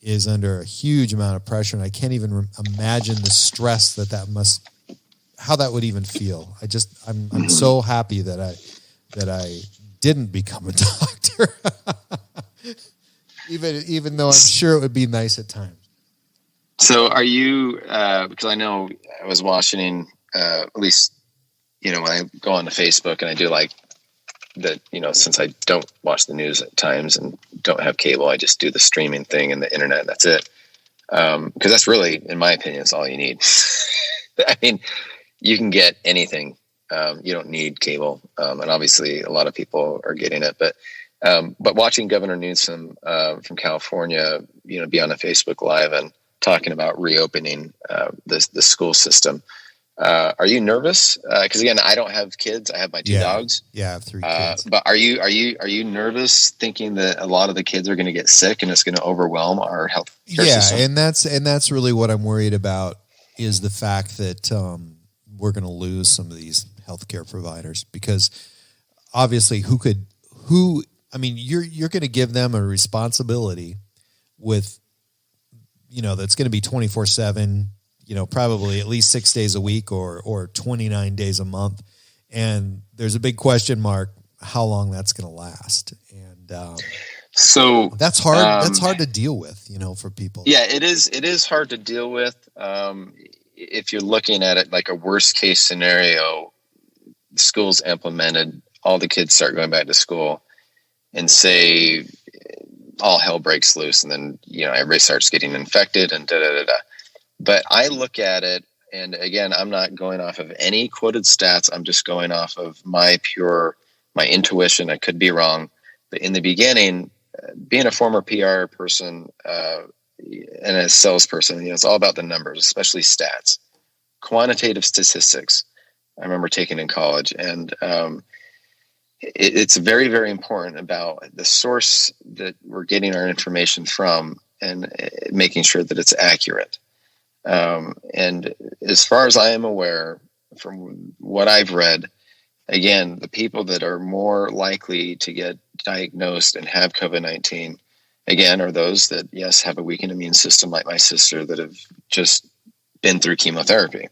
is under a huge amount of pressure, and I can't even imagine the stress how that would even feel. I'm so happy that I didn't become a doctor, even though I'm sure it would be nice at times. So are you, because I know I was watching, at least, when I go on to Facebook and I do like that, since I don't watch the news at times and don't have cable, I just do the streaming thing and the internet, and that's it. Because that's really, in my opinion, is all you need. I mean, you can get anything. You don't need cable. And obviously a lot of people are getting it, but watching Governor Newsom, from California, be on a Facebook Live and talking about reopening, the school system. Are you nervous? Cause again, I don't have kids. I have my two dogs. Yeah. I have 3 kids. But are you nervous thinking that a lot of the kids are going to get sick and it's going to overwhelm our health care system? And that's really what I'm worried about, is the fact that, we're going to lose some of these healthcare providers, because obviously you're going to give them a responsibility with, that's going to be 24/7, probably at least 6 days a week or 29 days a month. And there's a big question mark how long that's going to last. And, so that's hard. That's hard to deal with, for people. Yeah, it is hard to deal with. If you're looking at it like a worst case scenario, schools implemented, all the kids start going back to school, and say all hell breaks loose, and then everybody starts getting infected and da-da-da-da. But I look at it, and again, I'm not going off of any quoted stats. I'm just going off of my intuition. I could be wrong, but in the beginning, being a former PR person and a salesperson, it's all about the numbers, especially stats, quantitative statistics. I remember taking in college, and it's very, very important about the source that we're getting our information from and making sure that it's accurate. And as far as I am aware, from what I've read, again, the people that are more likely to get diagnosed and have COVID-19, again, are those that, yes, have a weakened immune system, like my sister, that have just been through chemotherapy.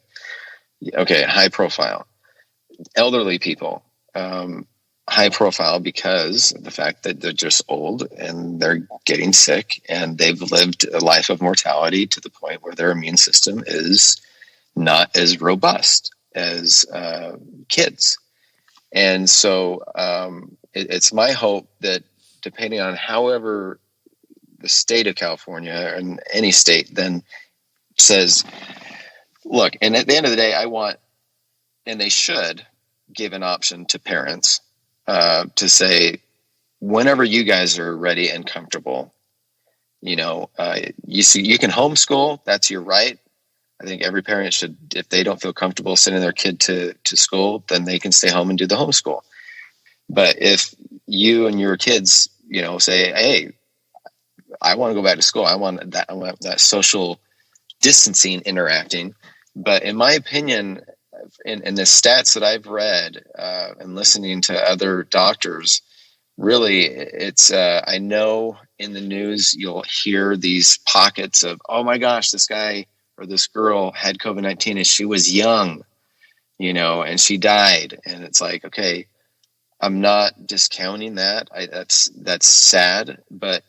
Okay, high profile. Elderly people, high profile because of the fact that they're just old and they're getting sick and they've lived a life of mortality to the point where their immune system is not as robust as kids. And so it's my hope that depending on however the state of California and any state then says, look, and at the end of the day, I want, and they should give an option to parents to say, whenever you guys are ready and comfortable, you can homeschool. That's your right. I think every parent should, if they don't feel comfortable sending their kid to school, then they can stay home and do the homeschool. But if you and your kids, say, hey, I want to go back to school. I want that social distancing interacting. But in my opinion, in the stats that I've read and listening to other doctors, really, it's I know in the news you'll hear these pockets of, oh my gosh, this guy or this girl had COVID-19 and she was young, and she died. And it's like, okay, I'm not discounting that. That's sad, but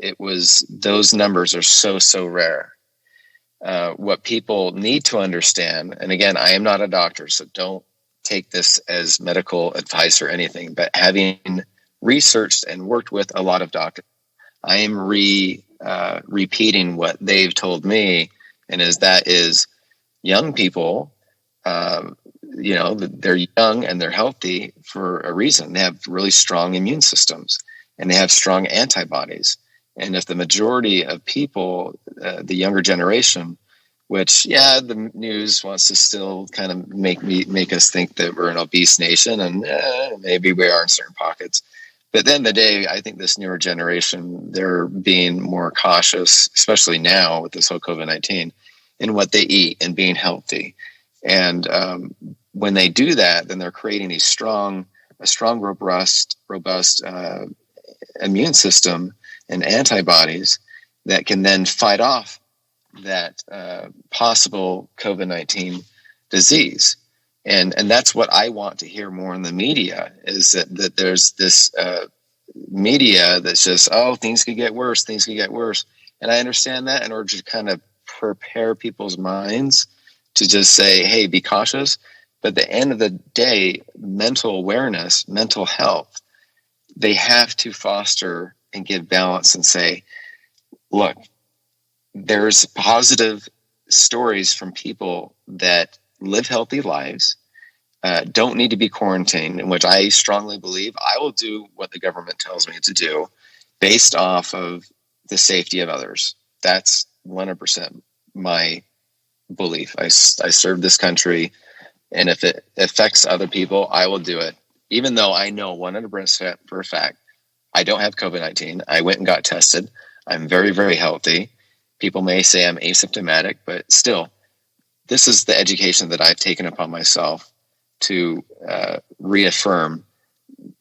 those numbers are so rare. What people need to understand, and again, I am not a doctor, so don't take this as medical advice or anything, but having researched and worked with a lot of doctors, I am repeating what they've told me, and that is young people, they're young and they're healthy for a reason. They have really strong immune systems and they have strong antibodies. And if the majority of people, the younger generation, which, the news wants to still kind of make us think that we're an obese nation, and maybe we are in certain pockets. But at the end of the day, I think this newer generation, they're being more cautious, especially now with this whole COVID-19, in what they eat and being healthy. And when they do that, then they're creating a strong, robust immune system and antibodies that can then fight off that possible COVID-19 disease. And that's what I want to hear more in the media, is that there's this media that's just, oh, things could get worse. And I understand that in order to kind of prepare people's minds to just say, hey, be cautious. But at the end of the day, mental awareness, mental health, they have to foster and give balance and say, look, there's positive stories from people that live healthy lives, don't need to be quarantined, in which I strongly believe I will do what the government tells me to do based off of the safety of others. That's 100% my belief. I serve this country, and if it affects other people, I will do it. Even though I know 100% for a fact, I don't have COVID-19. I went and got tested. I'm very, very healthy. People may say I'm asymptomatic, but still, this is the education that I've taken upon myself to reaffirm.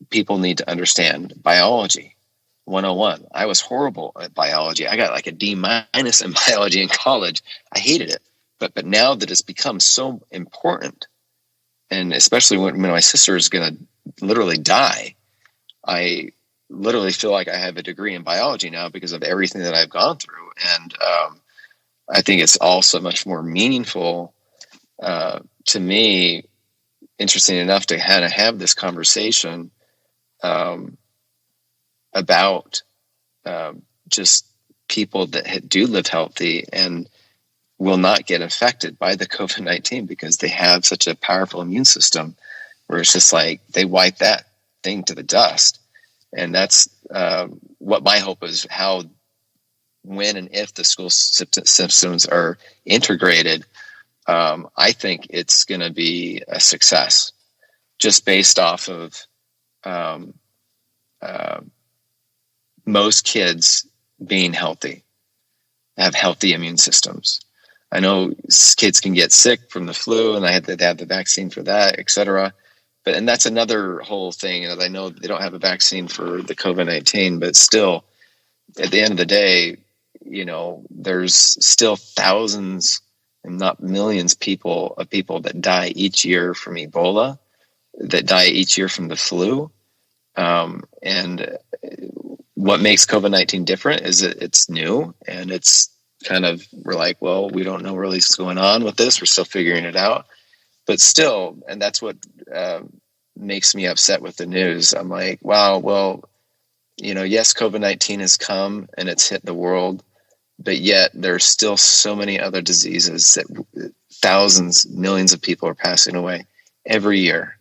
People need to understand biology 101. I was horrible at biology. I got like a D- in biology in college. I hated it. But now that it's become so important, and especially when my sister is going to literally die, I literally feel like I have a degree in biology now because of everything that I've gone through. And I think it's also much more meaningful to me, interesting enough to kind of have this conversation about just people that do live healthy and will not get affected by the COVID-19 because they have such a powerful immune system where it's just like they wipe that thing to the dust. And that's what my hope is, how, when and if the school systems are integrated, I think it's going to be a success, just based off of most kids being healthy, have healthy immune systems. I know kids can get sick from the flu, and they have the vaccine for that, et cetera. And that's another whole thing. And I know they don't have a vaccine for the COVID-19, but still, at the end of the day, there's still thousands and not millions of people that die each year from Ebola, that die each year from the flu. And what makes COVID-19 different is that it's new, and it's kind of, we're like, well, we don't know really what's going on with this. We're still figuring it out, but still, and that's what makes me upset with the news. I'm like, wow, well, yes, COVID-19 has come and it's hit the world, but yet there's still so many other diseases that thousands, millions of people are passing away every year.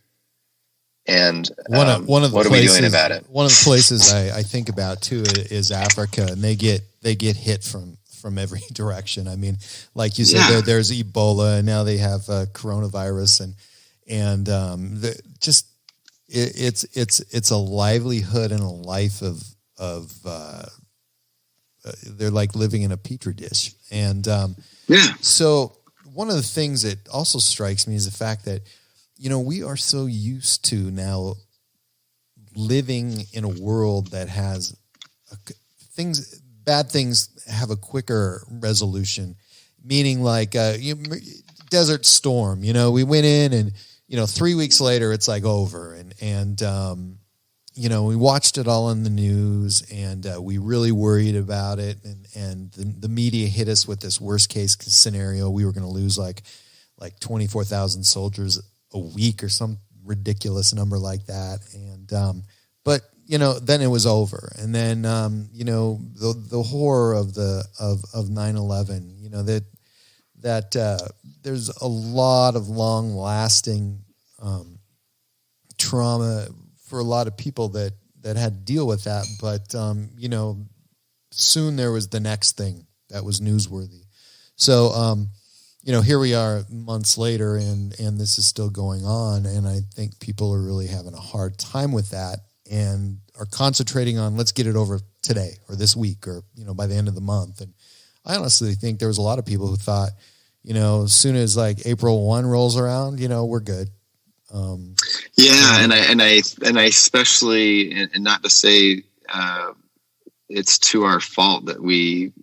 And one of the what places, are we doing about it? One of the places I think about too is Africa, and they get hit from every direction. I mean, like you said, there's Ebola, and now they have coronavirus, and it's a livelihood and a life of they're like living in a petri dish. And so one of the things that also strikes me is the fact that, we are so used to now living in a world that has bad things have a quicker resolution, meaning like Desert Storm, we went in and, 3 weeks later it's like over, and we watched it all in the news, and we really worried about it. And the media hit us with this worst case scenario. We were going to lose like 24,000 soldiers a week or some ridiculous number like that. And, but then it was over. And then, the horror of 9/11, that there's a lot of long lasting, trauma for a lot of people that had to deal with that. But, soon there was the next thing that was newsworthy. So, here we are months later, and this is still going on. And I think people are really having a hard time with that and are concentrating on, let's get it over today or this week or, by the end of the month. And I honestly think there was a lot of people who thought, as soon as like April 1 rolls around, we're good. And I especially, and not to say it's to our fault that we're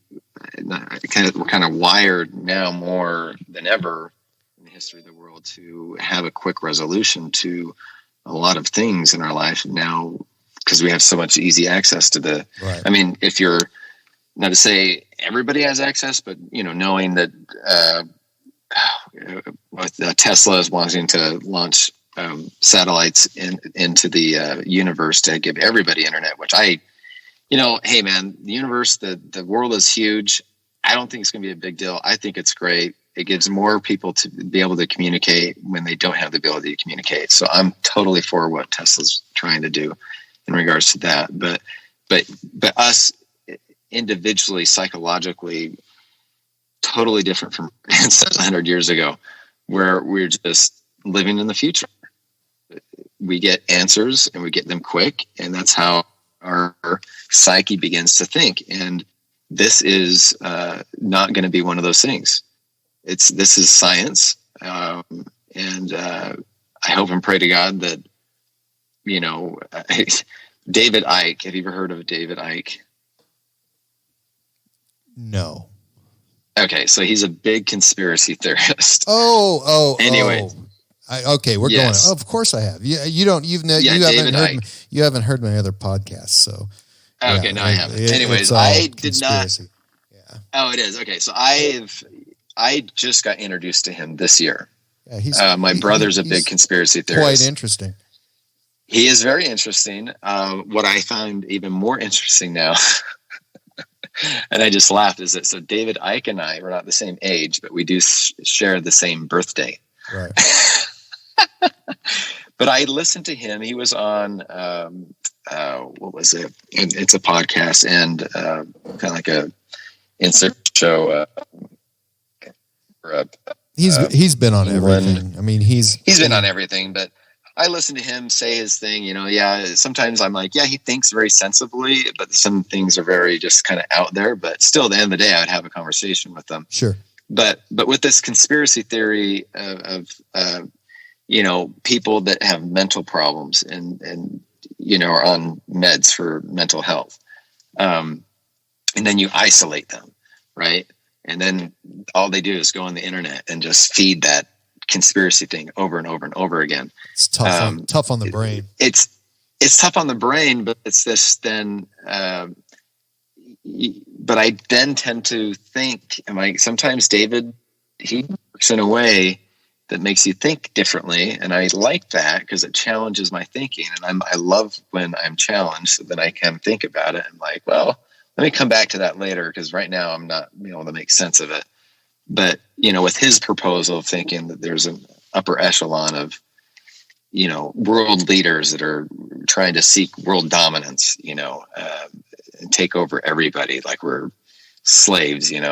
kind of wired now more than ever in the history of the world to have a quick resolution to a lot of things in our life now, because we have so much easy access to the, right. I mean, if you're, not to say everybody has access, but, knowing that Tesla is wanting to launch satellites into the universe to give everybody internet, which hey man, the universe, the world is huge. I don't think it's going to be a big deal. I think it's great. It gives more people to be able to communicate when they don't have the ability to communicate. So I'm totally for what Tesla's trying to do in regards to that. But us individually, psychologically, totally different from 100 years ago, where we're just living in the future. We get answers and we get them quick, and that's how our psyche begins to think. And this is not going to be one of those things. This is science. And I hope and pray to God that, David Icke, have you ever heard of David Icke? No. Okay. So he's a big conspiracy theorist. Anyway. Okay, we're going. Oh, of course I have. You haven't heard my other podcasts, so. Okay, no, I haven't. Anyways, I did not. Yeah. Oh, it is. Okay, so I just got introduced to him this year. Yeah, my brother's a big conspiracy theorist. Quite interesting. He is very interesting. What I found even more interesting now, and I just laughed, is that so David Icke and I, we're not the same age, but we do share the same birthday. Right. But I listened to him. He was on, what was it? It's a podcast and kind of like a insert show. He's been on everything. I mean, he's been on everything, but I listen to him say his thing, sometimes I'm like, yeah, he thinks very sensibly, but some things are very just kind of out there, but still at the end of the day, I would have a conversation with them. Sure. But with this conspiracy theory of people that have mental problems and are on meds for mental health. And then you isolate them, right? And then all they do is go on the internet and just feed that conspiracy thing over and over and over again. It's tough on the brain. It's tough on the brain, but it's this then, but I then tend to think, sometimes David, he works in a way that makes you think differently. And I like that because it challenges my thinking. And I love when I'm challenged, so then I can think about it and well, let me come back to that later, because right now I'm not able to make sense of it. But, with his proposal of thinking that there's an upper echelon of, world leaders that are trying to seek world dominance, and take over everybody like we're slaves, it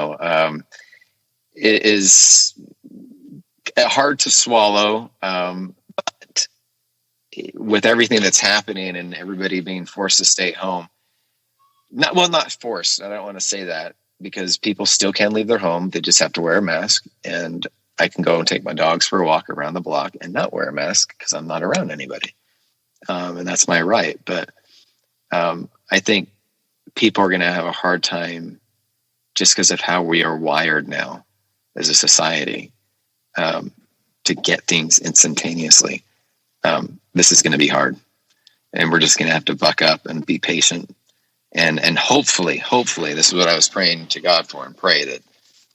is hard to swallow. But with everything that's happening and everybody being forced to stay home, not forced. I don't want to say that, because people still can leave their home. They just have to wear a mask, and I can go and take my dogs for a walk around the block and not wear a mask because I'm not around anybody. And that's my right. But I think people are going to have a hard time just because of how we are wired now as a society to get things instantaneously. This is going to be hard, and we're just going to have to buck up and be patient. And hopefully, this is what I was praying to God for, and pray that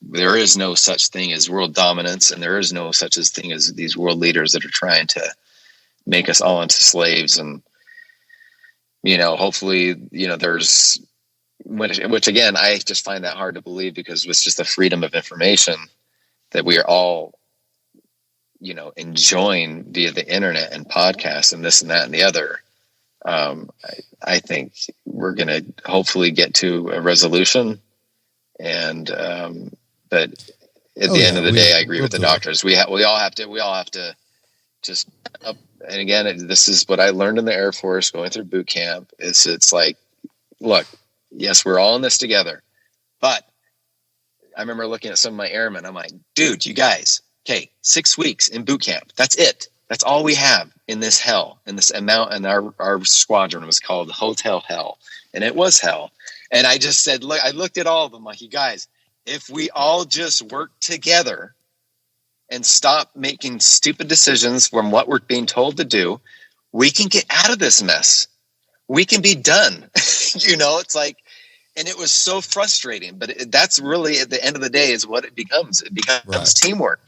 there is no such thing as world dominance, and there is no such thing as these world leaders that are trying to make us all into slaves. And, hopefully, there's, which again, I just find that hard to believe, because it's just the freedom of information that we are all, enjoying via the internet and podcasts and this and that and the other. I think we're going to hopefully get to a resolution, and but at the end of the day, I agree with the doctors. We all have to just up. And again, this is what I learned in the Air Force going through boot camp. It's like, look, yes, we're all in this together, but I remember looking at some of my airmen. I'm like, dude, you guys, okay, 6 weeks in boot camp. That's it. That's all we have in this hell, in this amount. And our squadron was called Hotel Hell, and it was hell. And I just said, look, I looked at all of them like, you guys, if we all just work together and stop making stupid decisions from what we're being told to do, we can get out of this mess. We can be done. It's like, and it was so frustrating, but that's really at the end of the day is what it becomes. It becomes teamwork.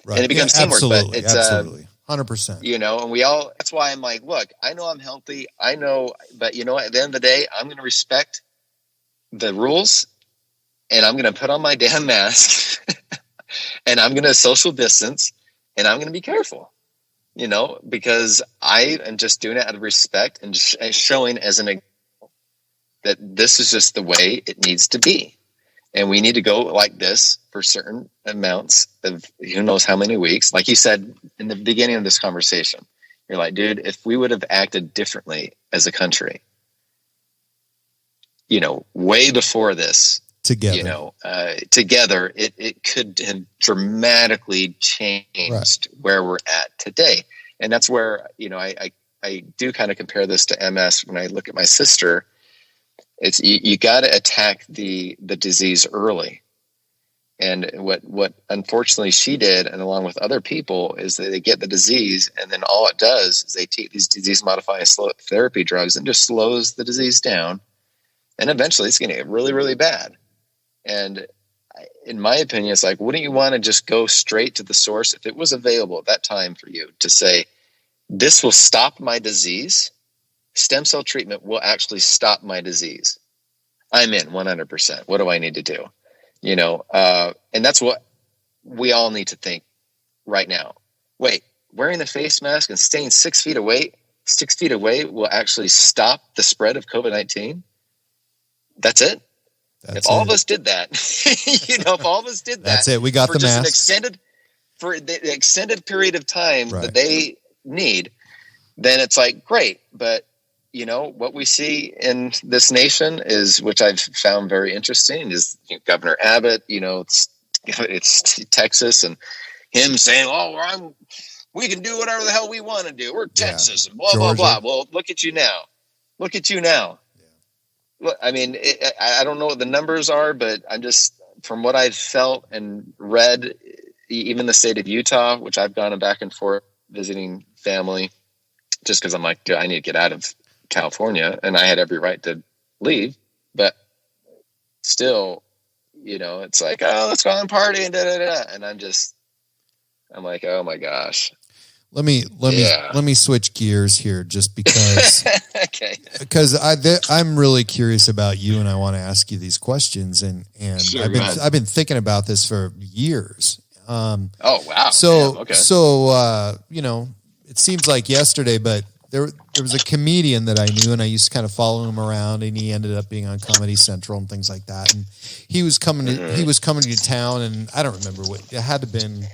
Right. And it becomes teamwork. Absolutely, but it's absolutely. 100%. And we all, that's why I'm like, look, I know I'm healthy. I know, but at the end of the day, I'm going to respect the rules, and I'm going to put on my damn mask and I'm going to social distance, and I'm going to be careful, because I am just doing it out of respect and just showing as an example that this is just the way it needs to be. And we need to go like this for certain amounts of who knows how many weeks. Like you said in the beginning of this conversation, you're like, dude, if we would have acted differently as a country, way before this, together, it could have dramatically changed where we're at today. And that's where, I do kind of compare this to MS when I look at my sister. It's you got to attack the disease early, and what unfortunately she did, and along with other people, is that they get the disease, and then all it does is they take these disease modifying therapy drugs and just slows the disease down, and eventually it's going to get really, really bad. And in my opinion, it's like, wouldn't you want to just go straight to the source if it was available at that time for you to say, this will stop my disease? Stem cell treatment will actually stop my disease. I'm in 100%. What do I need to do? And that's what we all need to think right now. Wait, wearing the face mask and staying 6 feet away will actually stop the spread of COVID-19. That's it. If all of us did that, if all of us did that, that's it. We got the masks for the extended period of time that they need, then it's like, great. But what we see in this nation is, which I've found very interesting, is Governor Abbott, it's Texas, and him saying, "Oh, we can do whatever the hell we want to do. We're Texas," and blah, Georgia. Blah, blah. Well, look at you now. Look, I mean, I don't know what the numbers are, but I'm just, from what I've felt and read, even the state of Utah, which I've gone back and forth visiting family, just because I'm like, dude, I need to get out of California, and I had every right to leave, but still, it's like, oh, let's go on party and and I'm like, oh my gosh. Let me switch gears here, just because. Okay. Because I'm really curious about you, and I want to ask you these questions, and sure, I've been thinking about this for years. Oh wow! So it seems like yesterday, but there was a comedian that I knew, and I used to kind of follow him around, and he ended up being on Comedy Central and things like that. And he was coming to town, and I don't remember what it had to been.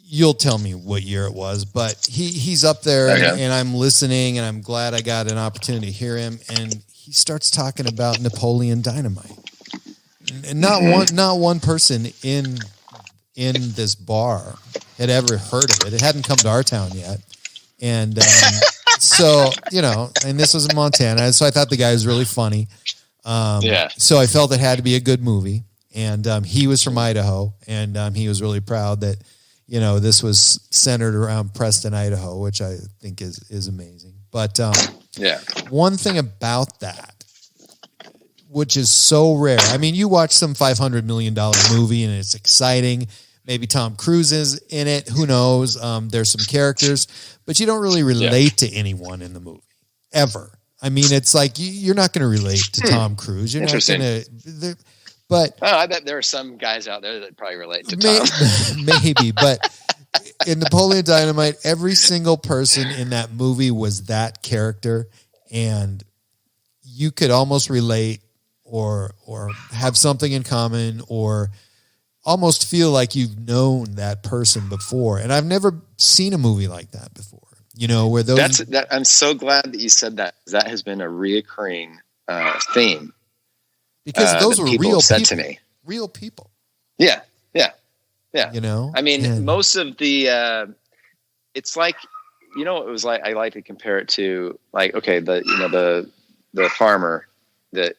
You'll tell me what year it was, but he's up there, and I'm listening, and I'm glad I got an opportunity to hear him. And he starts talking about Napoleon Dynamite, and not one person in this bar had ever heard of it. It hadn't come to our town yet, and so and this was in Montana, so I thought the guy was really funny. So I felt it had to be a good movie, and he was from Idaho, and he was really proud that. This was centered around Preston, Idaho, which I think is amazing. But one thing about that, which is so rare. I mean, you watch some $500 million movie and it's exciting. Maybe Tom Cruise is in it. Who knows? There's some characters, but you don't really relate to anyone in the movie ever. I mean, it's like you're not going to relate to Tom Cruise. You're not going to. But I bet there are some guys out there that probably relate to Tom. Maybe, but in Napoleon Dynamite, every single person in that movie was that character, and you could almost relate or have something in common or almost feel like you've known that person before. And I've never seen a movie like that before. Where those I'm so glad that you said that. That has been a reoccurring theme. Because those were real people. To me. Real people. Yeah. I mean, most of the, it's like, it was like, I like to compare it to like, okay, the farmer that,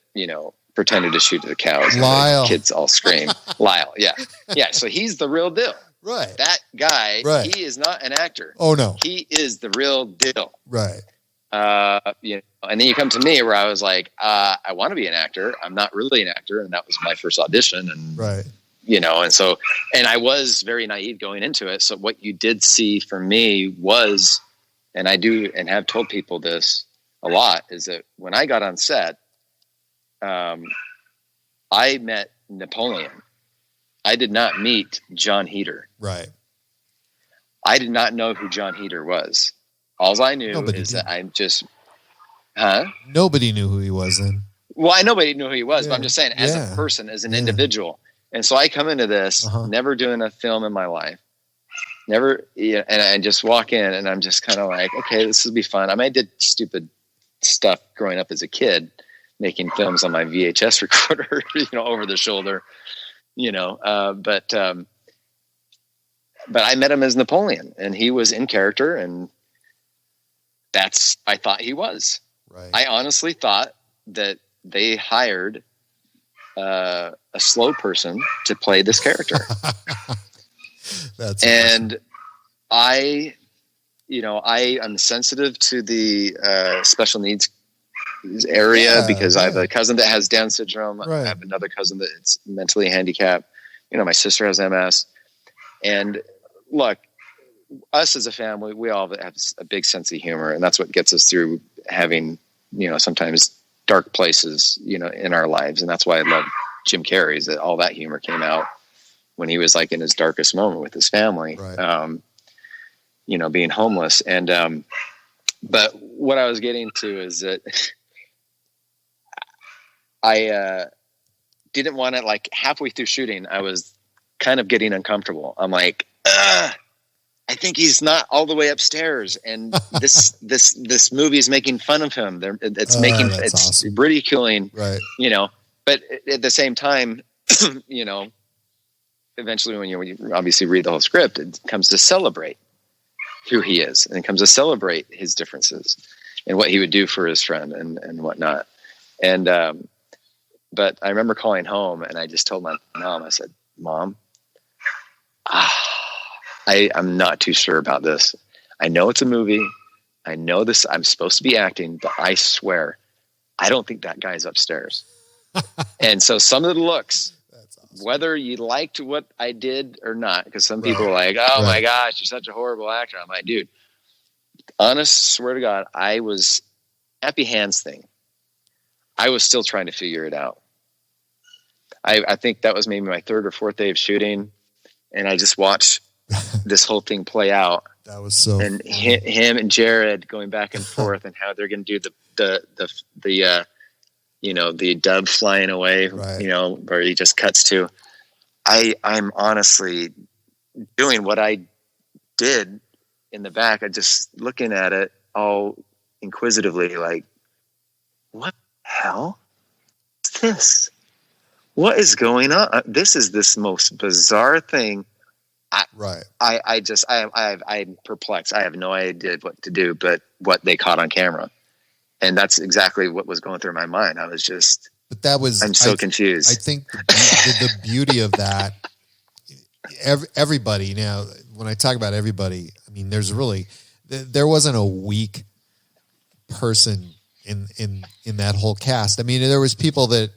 pretended to shoot the cows. Lyle. And the kids all scream. Lyle. Yeah. Yeah. So he's the real deal. Right. That guy, he is not an actor. Oh no. He is the real deal. Right. And then you come to me where I was like, I want to be an actor. I'm not really an actor. And that was my first audition. And, and I was very naive going into it. So what you did see for me was, and I do, and have told people this a lot, is that when I got on set, I met Napoleon. I did not meet John Heder. Right. I did not know who John Heder was. All I knew that I'm just, Nobody knew who he was then. Well, nobody knew who he was, but I'm just saying, as a person, as an individual. And so I come into this, never doing a film in my life, and I just walk in, and I'm just kind of like, okay, this will be fun. I mean, I did stupid stuff growing up as a kid, making films on my VHS recorder, over the shoulder, but I met him as Napoleon, and he was in character, and I thought he was. Right. I honestly thought that they hired a slow person to play this character. That's and awesome. I'm sensitive to the special needs area because I have a cousin that has Down syndrome. Right. I have another cousin that's mentally handicapped. My sister has MS. And look, us as a family, we all have a big sense of humor, and that's what gets us through having, sometimes dark places, in our lives. And that's why I love Jim Carrey's, that all that humor came out when he was like in his darkest moment with his family. Right. being homeless. And, but what I was getting to is that I didn't want to, like, halfway through shooting, I was kind of getting uncomfortable. I'm like, I think he's not all the way upstairs, and this movie is making fun of him. It's awesome. ridiculing, right? But at the same time, eventually when you obviously read the whole script, it comes to celebrate who he is, and it comes to celebrate his differences and what he would do for his friend and whatnot. And but I remember calling home, and I just told my mom, I said, "Mom, I'm not too sure about this. I know it's a movie. I know this. I'm supposed to be acting, but I swear, I don't think that guy's upstairs." And so some of the looks, that's awesome. Whether you liked what I did or not, because some people are like, "Oh my gosh, you're such a horrible actor." I'm like, dude, honest, swear to God, I was happy hands thing. I was still trying to figure it out. I think that was maybe my third or fourth day of shooting, and I just watched this whole thing play out. That was so. And him and Jared going back and forth, and how they're going to do the dove flying away, where he just cuts to. I'm honestly doing what I did in the back. I just looking at it all inquisitively, like, what the hell is this? What is going on? This is this most bizarre thing. I'm perplexed. I have no idea what to do, but what they caught on camera. And that's exactly what was going through my mind. I'm so confused. I think the beauty of that, everybody, now, when I talk about everybody, I mean, there wasn't a weak person in that whole cast. I mean, there was people that,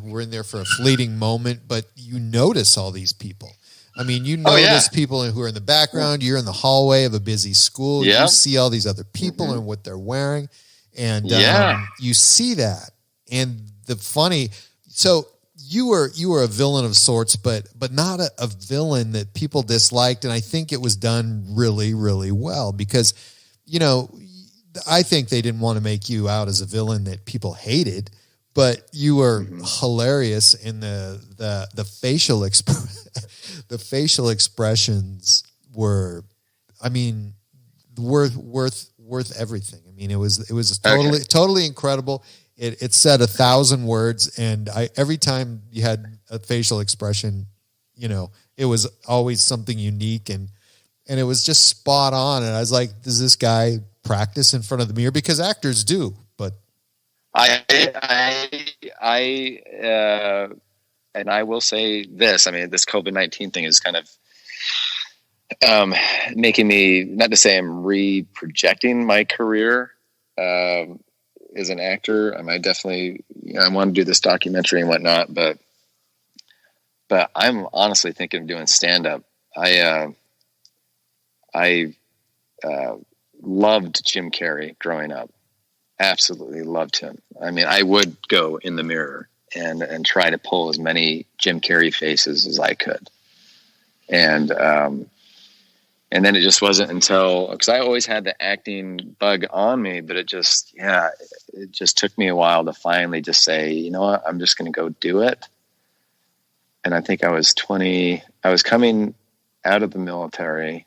were in there for a fleeting moment, but you notice all these people. I mean, notice people who are in the background. You're in the hallway of a busy school. Yeah. You see all these other people and what they're wearing. And you see that. And so you were a villain of sorts, but not a villain that people disliked. And I think it was done really, really well because, I think they didn't want to make you out as a villain that people hated, but you were hilarious in the facial the facial expressions were, I mean, worth everything. I mean, it was totally incredible. It said 1,000 words, and every time you had a facial expression, it was always something unique, and it was just spot on. And I was like, does this guy practice in front of the mirror? Because actors do, but and I will say this, I mean, this COVID-19 thing is kind of making me, not to say I'm re-projecting my career as an actor. I might definitely, I want to do this documentary and whatnot, but I'm honestly thinking of doing stand-up. I loved Jim Carrey growing up. Absolutely loved him. I mean, I would go in the mirror and try to pull as many Jim Carrey faces as I could. And then it just wasn't until, because I always had the acting bug on me, but it just took me a while to finally just say, you know what, I'm just going to go do it. And I think I was 20, I was coming out of the military,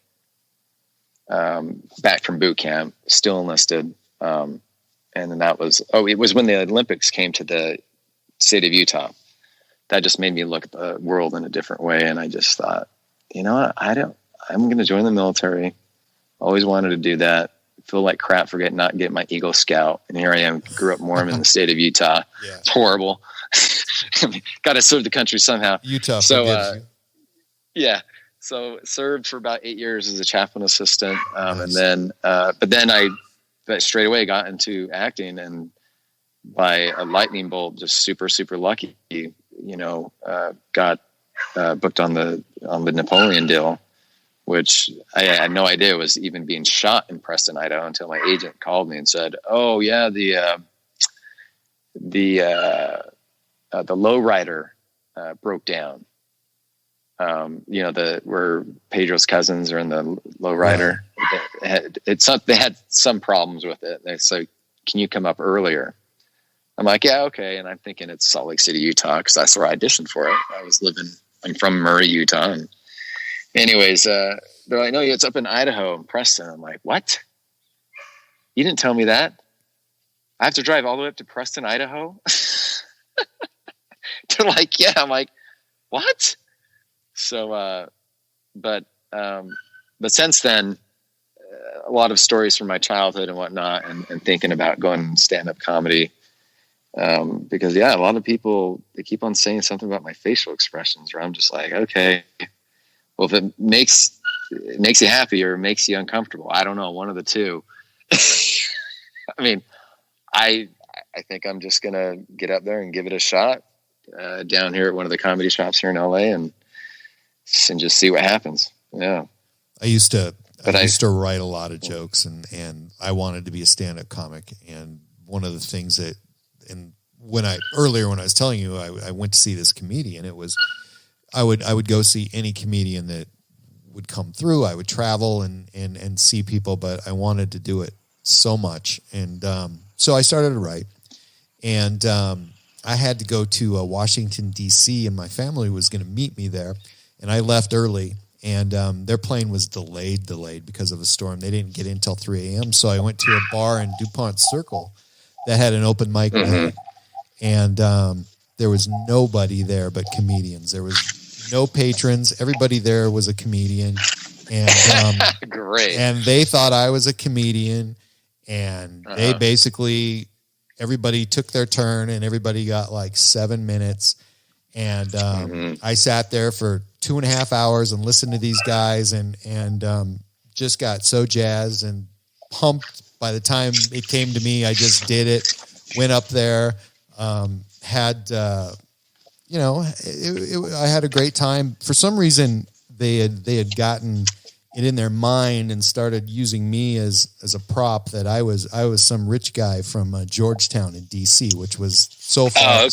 back from boot camp, still enlisted. And then that was, it was when the Olympics came to the state of Utah. That just made me look at the world in a different way. And I just thought, you know what, I'm going to join the military. Always wanted to do that. Feel like crap for not getting my Eagle Scout. And here I am, grew up Mormon in the state of Utah. Yeah. It's horrible. Got to serve the country somehow. Utah. So, yeah. So served for about 8 years as a chaplain assistant. Nice. And then, but then I straight away got into acting, and by a lightning bolt, just super, super lucky, got booked on the Napoleon deal, which I had no idea was even being shot in Preston, Idaho, until my agent called me and said, "Oh yeah, the lowrider broke down where Pedro's cousins are in the lowrider. They had some problems with it. They said, "Can you come up earlier?" I'm like, "Yeah, okay." And I'm thinking it's Salt Lake City, Utah, because that's where I auditioned for it. I'm from Murray, Utah. And anyways, they're like, "No, it's up in Idaho, in Preston." I'm like, "What? You didn't tell me that. I have to drive all the way up to Preston, Idaho?" They're like, "Yeah." I'm like, "What?" So, but since then, a lot of stories from my childhood and whatnot, and thinking about going stand-up comedy. Because a lot of people, they keep on saying something about my facial expressions, where I'm just like, okay, well, if it makes you happy or makes you uncomfortable, I don't know, one of the two. I mean, I think I'm just going to get up there and give it a shot, down here at one of the comedy shops here in LA and just see what happens. Yeah. I used to write a lot of jokes, and I wanted to be a stand-up comic. And one of the things that, and when I was telling you, I went to see this comedian, I would go see any comedian that would come through. I would travel and see people, but I wanted to do it so much. And, so I started to write, and, I had to go to Washington, DC, and my family was going to meet me there. And I left early, and their plane was delayed because of a storm. They didn't get in until 3 a.m. So I went to a bar in DuPont Circle that had an open mic night, and there was nobody there but comedians. There was no patrons. Everybody there was a comedian, and great. And they thought I was a comedian, and they basically, everybody took their turn, and everybody got like 7 minutes. And I sat there for 2.5 hours and listened to these guys, and just got so jazzed and pumped. By the time it came to me, I just did it, went up there, I had a great time. For some reason, they had gotten it in their mind and started using me as a prop, that I was some rich guy from Georgetown in DC, which was so far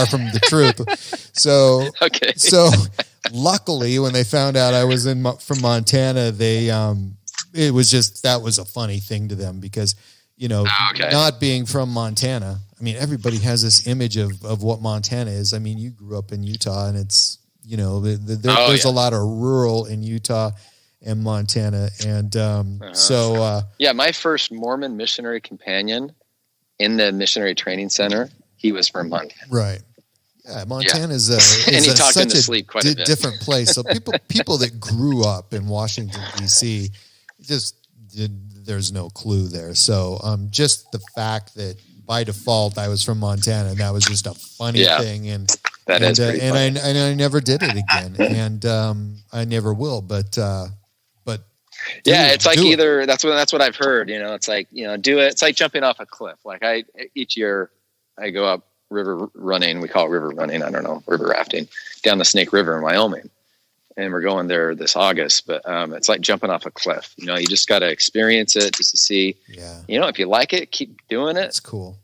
from the truth. So, so luckily when they found out I was from Montana, it was just, that was a funny thing to them, because, not being from Montana, I mean, everybody has this image of what Montana is. I mean, you grew up in Utah, and it's, there's a lot of rural in Utah and Montana. And my first Mormon missionary companion in the missionary training center, he was from Montana. Right. Yeah, Montana is such a different place. So people that grew up in Washington, D.C., there's no clue there. So just the fact that by default I was from Montana, and that was just a funny thing. And is pretty funny. I never did it again, and I never will. But it's like either that's what I've heard. It's like do it. It's like jumping off a cliff. Like each year I go up river running. We call it river running. I don't know, river rafting down the Snake River in Wyoming, and we're going there this August. But it's like jumping off a cliff. You just got to experience it just to see. Yeah. If you like it, keep doing it. It's cool.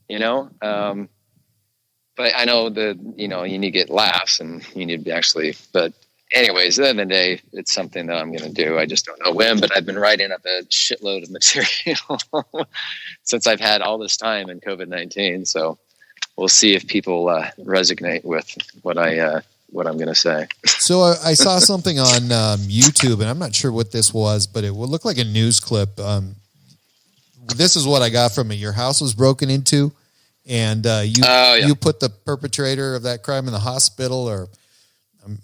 But I know that you need to get laughs, and you need to actually. But anyways, at the end of the day, it's something that I'm going to do. I just don't know when. But I've been writing up a shitload of material since I've had all this time in COVID-19. So we'll see if people resonate with what I'm going to say. So I saw something on YouTube, and I'm not sure what this was, but it would look like a news clip. This is what I got from it. Your house was broken into, and you put the perpetrator of that crime in the hospital, or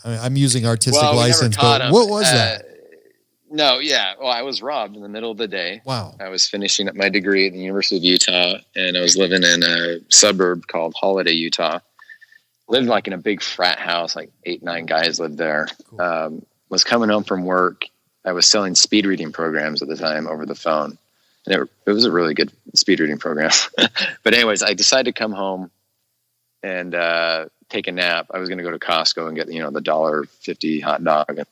I'm using artistic license, but what was that? No, yeah. Well, I was robbed in the middle of the day. Wow. I was finishing up my degree at the University of Utah, and I was living in a suburb called Holiday, Utah. Lived like in a big frat house, like 8-9 guys lived there. Cool. Was coming home from work. I was selling speed reading programs at the time over the phone. And it was a really good speed reading program. But anyways, I decided to come home and take a nap. I was going to go to Costco and get, the $1.50 hot dog and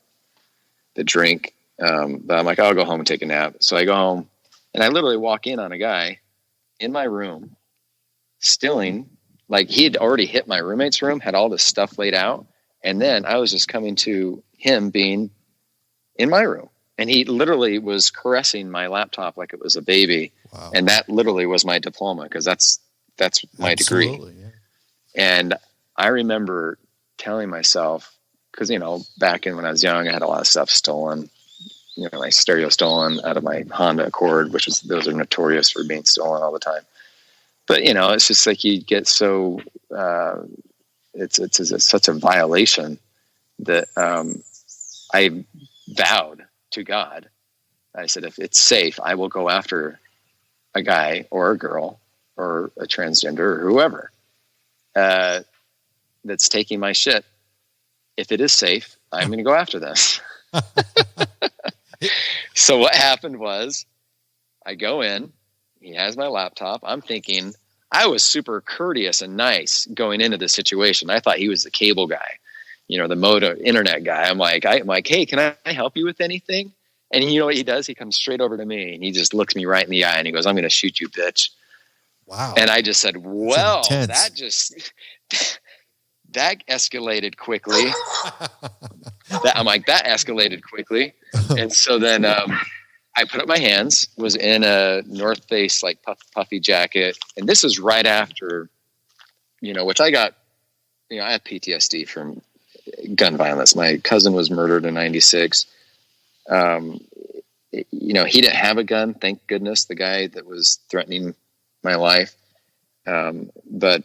the drink. But I'm like, I'll go home and take a nap. So I go home, and I literally walk in on a guy in my room stealing. Like, he had already hit my roommate's room, had all this stuff laid out. And then I was just coming to him being in my room. And he literally was caressing my laptop like it was a baby. Wow. And that literally was my diploma, because that's my degree. Yeah. And I remember telling myself, because, you know, back in when I was young, I had a lot of stuff stolen. You know, my stereo stolen out of my Honda Accord, those are notorious for being stolen all the time. But, you know, it's just like you get so, it's such a violation that I vowed to God. I said, if it's safe, I will go after a guy or a girl or a transgender or whoever that's taking my shit. If it is safe, I'm going to go after them. So what happened was, I go in, he has my laptop. I'm thinking, I was super courteous and nice going into the situation. I thought he was the cable guy, you know, the internet guy. I'm like, hey, can I help you with anything? And you know what he does? He comes straight over to me and he just looks me right in the eye and he goes, I'm going to shoot you, bitch. Wow. And I just said, well, that escalated quickly. I'm like, that escalated quickly. And so then I put up my hands, was in a North Face, like puffy jacket. And this is right after, you know, which I got, you know, I have PTSD from gun violence. My cousin was murdered in 96. You know, he didn't have a gun, thank goodness, the guy that was threatening my life. But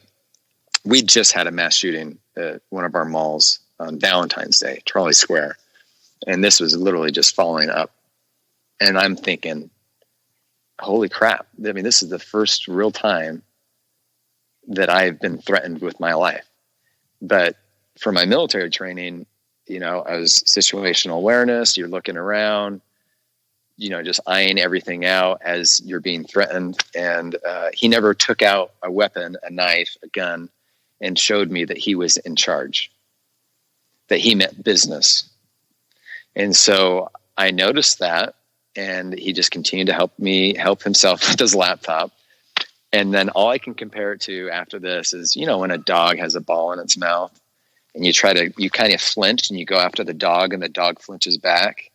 we just had a mass shooting at one of our malls on Valentine's Day, Trolley Square. And this was literally just following up. And I'm thinking, holy crap. I mean, this is the first real time that I've been threatened with my life. But for my military training, you know, I was situational awareness. You're looking around, you know, just eyeing everything out as you're being threatened. And he never took out a weapon, a knife, a gun, and showed me that he was in charge, that he meant business. And so I noticed that, and he just continued to help himself with his laptop. And then all I can compare it to after this is, you know, when a dog has a ball in its mouth and you kind of flinch and you go after the dog and the dog flinches back.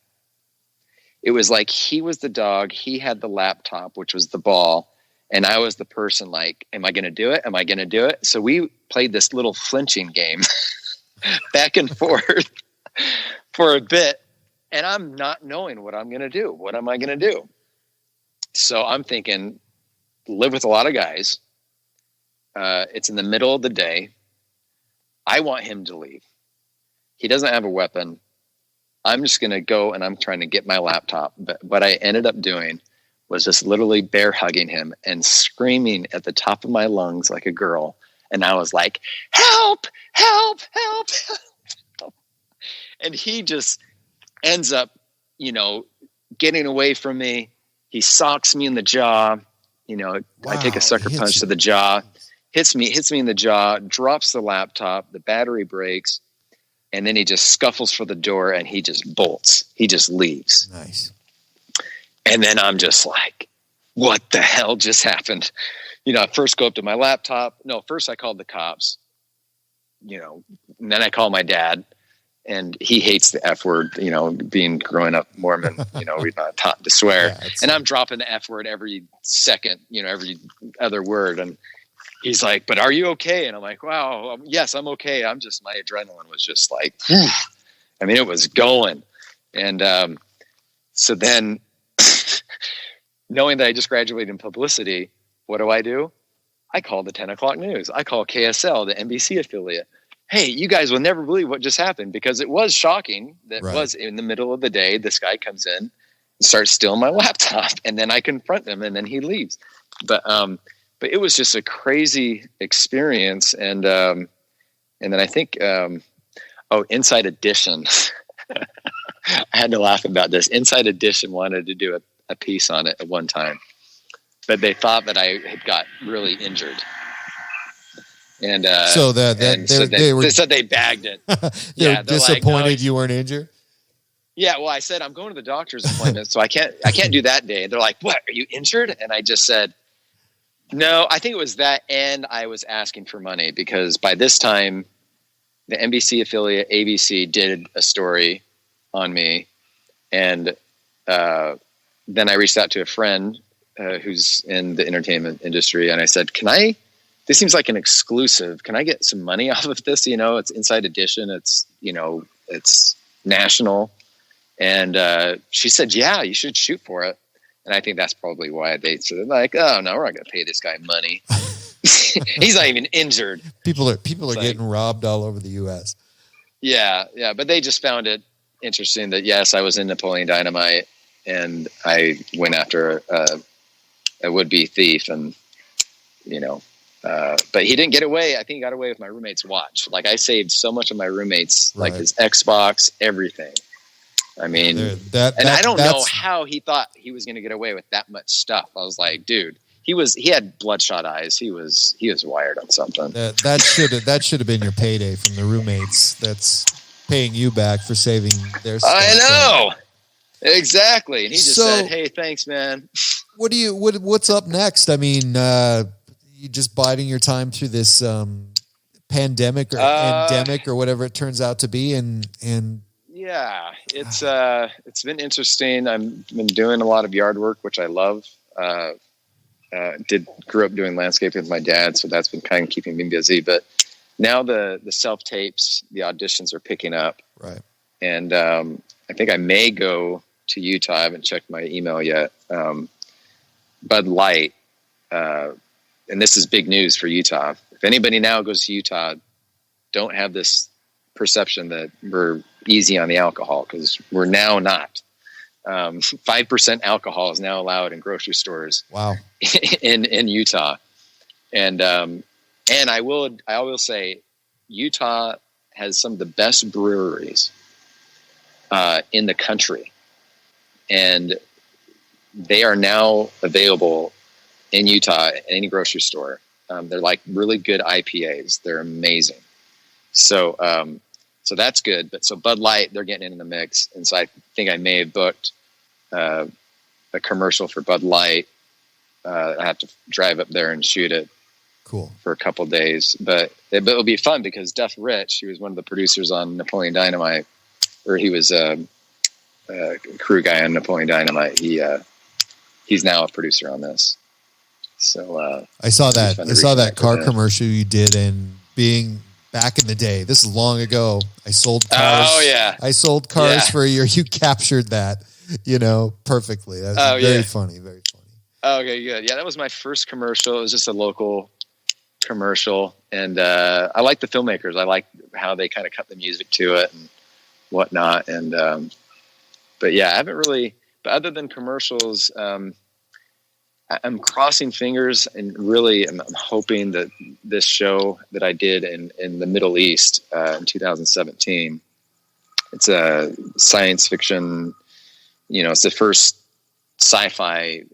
It was like he was the dog, he had the laptop, which was the ball, and I was the person like, am I going to do it? Am I going to do it? So we played this little flinching game back and forth for a bit, and I'm not knowing what I'm going to do. What am I going to do? So I'm thinking, live with a lot of guys. It's in the middle of the day. I want him to leave. He doesn't have a weapon. I'm just going to go and I'm trying to get my laptop. But what I ended up doing was just literally bear hugging him and screaming at the top of my lungs like a girl. And I was like, help, help, help, help. And he just ends up, you know, getting away from me. He socks me in the jaw. You know, wow, I take a sucker punch to the jaw, hits me in the jaw, drops the laptop, the battery breaks, and then he just scuffles for the door and he just bolts. He just leaves. Nice. And then I'm just like, what the hell just happened? You know, I first go up to my laptop. No, first I called the cops, you know, and then I called my dad. And he hates the F word, you know, growing up Mormon, you know, we're not taught to swear. Yeah, and I'm dropping the F word every second, you know, every other word. And he's like, but are you okay? And I'm like, wow, yes, I'm okay. My adrenaline was just like, I mean, it was going. And so then knowing that I just graduated in publicity, what do? I call the 10 o'clock news. I call KSL, the NBC affiliate. Hey, you guys will never believe what just happened, because it was shocking that right. Was in the middle of the day. This guy comes in and starts stealing my laptop, and then I confront him and then he leaves. But it was just a crazy experience. And then I think, Inside Edition, I had to laugh about this. Inside Edition wanted to do a piece on it at one time, but they thought that I had got really injured. And they said they bagged it. They're disappointed like, you weren't injured. Yeah, well, I said I'm going to the doctor's appointment, so I can't do that day. They're like, "What? Are you injured?" And I just said, "No." I think it was that, and I was asking for money because by this time, the NBC affiliate ABC did a story on me. And then I reached out to a friend who's in the entertainment industry, and I said, this seems like an exclusive. Can I get some money off of this? It's Inside Edition. It's, it's national. And she said, yeah, you should shoot for it. And I think that's probably why they sort of like, oh no, we're not going to pay this guy money. He's not even injured. People are getting robbed all over the U.S. Yeah. But they just found it interesting that, yes, I was in Napoleon Dynamite and I went after a would-be thief, and, but he didn't get away. I think he got away with my roommate's watch. Like, I saved so much of my roommate's, like his Xbox, everything. I mean, I don't know how he thought he was going to get away with that much stuff. I was like, dude, he had bloodshot eyes. He was wired on something. That should have been your payday from the roommates. That's paying you back for saving their stuff. I know. Exactly. And he just said, hey, thanks, man. What's up next? I mean, you just biding your time through this pandemic or endemic or whatever it turns out to be, and yeah, it's been interesting. I've been doing a lot of yard work, which I love. Grew up doing landscaping with my dad, so that's been kind of keeping me busy. But now the self tapes, the auditions are picking up, right? And I think I may go to Utah. I haven't checked my email yet. Bud Light, and this is big news for Utah. If anybody now goes to Utah, don't have this perception that we're easy on the alcohol, because we're now not. 5% alcohol is now allowed in grocery stores. Wow. in Utah. And I will say Utah has some of the best breweries in the country, and they are now available in Utah at any grocery store. They're like really good IPAs. They're amazing. So that's good. But so Bud Light, they're getting in the mix. And so I think I may have booked a commercial for Bud Light. I have to drive up there and shoot it. Cool. For a couple of days, but it'll be fun because Duff Rich, he was one of the producers on Napoleon Dynamite, or he was a crew guy on Napoleon Dynamite. He's now a producer on this. So I saw that car commercial you did, and being back in the day, this is long ago. I sold cars. Oh yeah, I sold cars for a year. You captured that, perfectly. That's very funny. Very funny. Okay, good. Yeah, that was my first commercial. It was just a local commercial, and I like the filmmakers. I like how they kind of cut the music to it and whatnot. And but yeah, I haven't really. But other than commercials, I'm crossing fingers, and really I'm hoping that this show that I did in the Middle East in 2017, it's a science fiction, it's the first sci-fi